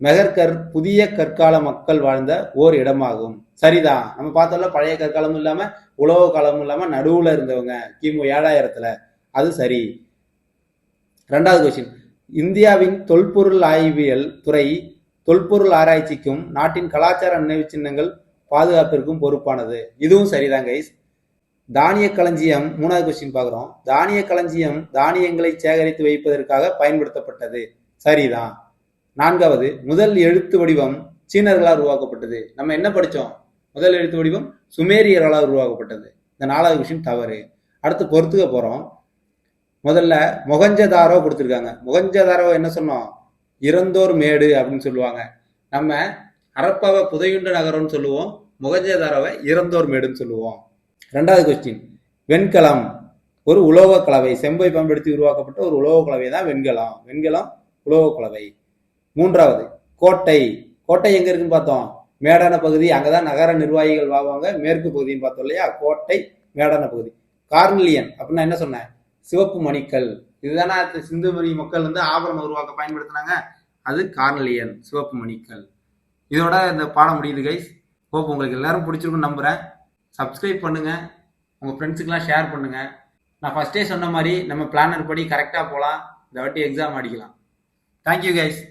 மெகர்கர் புதிய கற்கால மக்கள் வாழ்ந்த ஓர் இடமாகும். சரிதான். நம்ம பார்த்தோம்ல, பழைய கற்காலமும் இல்லாம உலக காலமும் இல்லாம நடுவுல இருந்தவங்க கிமு 7000த்துல. அது சரி. 2வது கொஸ்டின், இந்தியாவின் தொல்பொருள் ஆய்வியல் துறை தொல்பொருள் ஆராய்ச்சிக்கும் நாட்டின் கலாச்சார நினைவு சின்னங்கள் பாதுகாப்பிற்கும் பொறுப்பானது. இதுவும் சரிதான் கைஸ். தானிய களஞ்சியம் 3வது கொஸ்டின் பார்க்குறோம். தானிய களஞ்சியம் தானியங்களை சேகரித்து வைப்பதற்காக பயன்படுத்தப்பட்டது. சரிதான். 4வது, முதல் எழுத்து வடிவம் சீனர்களால் உருவாக்கப்பட்டது. நம்ம என்ன படித்தோம்? முதல் எழுத்து வடிவம் சுமேரியர்களால் உருவாக்கப்பட்டது. இந்த 4வது கொஸ்டின் தவறு. அடுத்து பொறுத்துக்க போகிறோம். முதல்ல மொகஞ்சதாரோ கொடுத்துருக்காங்க. மொகஞ்சதாரோ என்ன சொன்னோம்? இறந்தோர் மேடு அப்படின்னு சொல்லுவாங்க. நம்ம ஹரப்பாவை புதையுண்ட நகரம்னு சொல்லுவோம், மொகஞ்சதாரோவை இறந்தோர் மேடுன்னு சொல்லுவோம். 2வது கொஸ்டின், வெண்கலம் ஒரு உலோக கலவை, செம்பை பயன்படுத்தி உருவாக்கப்பட்ட ஒரு உலோக கலவை தான் வெண்கலம். வெண்கலம் உலோக கலவை. 3வது, கோட்டை. கோட்டை எங்க இருக்குன்னு பார்த்தோம்? மேடான பகுதி, அங்கதான் நகர நிர்வாகிகள் வாழ்வாங்க. மேற்கு பகுதின்னு பார்த்தோம் இல்லையா? கோட்டை மேடான பகுதி. கார்னிலியன் அப்படின்னா என்ன சொன்னேன்? சிவப்பு மணிக்கல். இதுதானே சிந்து மொழி மக்கள் வந்து ஆபரணம் உருவாக்க பயன்படுத்தினாங்க. அது கார்னிலியன், சிவப்பு மணிக்கல். இதோட இந்த பாடம் முடியுது கைஸ். ஹோப் உங்களுக்கு எல்லாரும் பிடிச்சிருக்குன்னு நம்புறேன். சப்ஸ்கிரைப் பண்ணுங்க, உங்க ஃப்ரெண்ட்ஸுக்கெல்லாம் ஷேர் பண்ணுங்க. நான் ஃபர்ஸ்டே சொன்ன மாதிரி நம்ம பிளானர் படி கரெக்டாக போகலாம். இந்த வாட்டி எக்ஸாம் அடிக்கலாம். Thank you guys.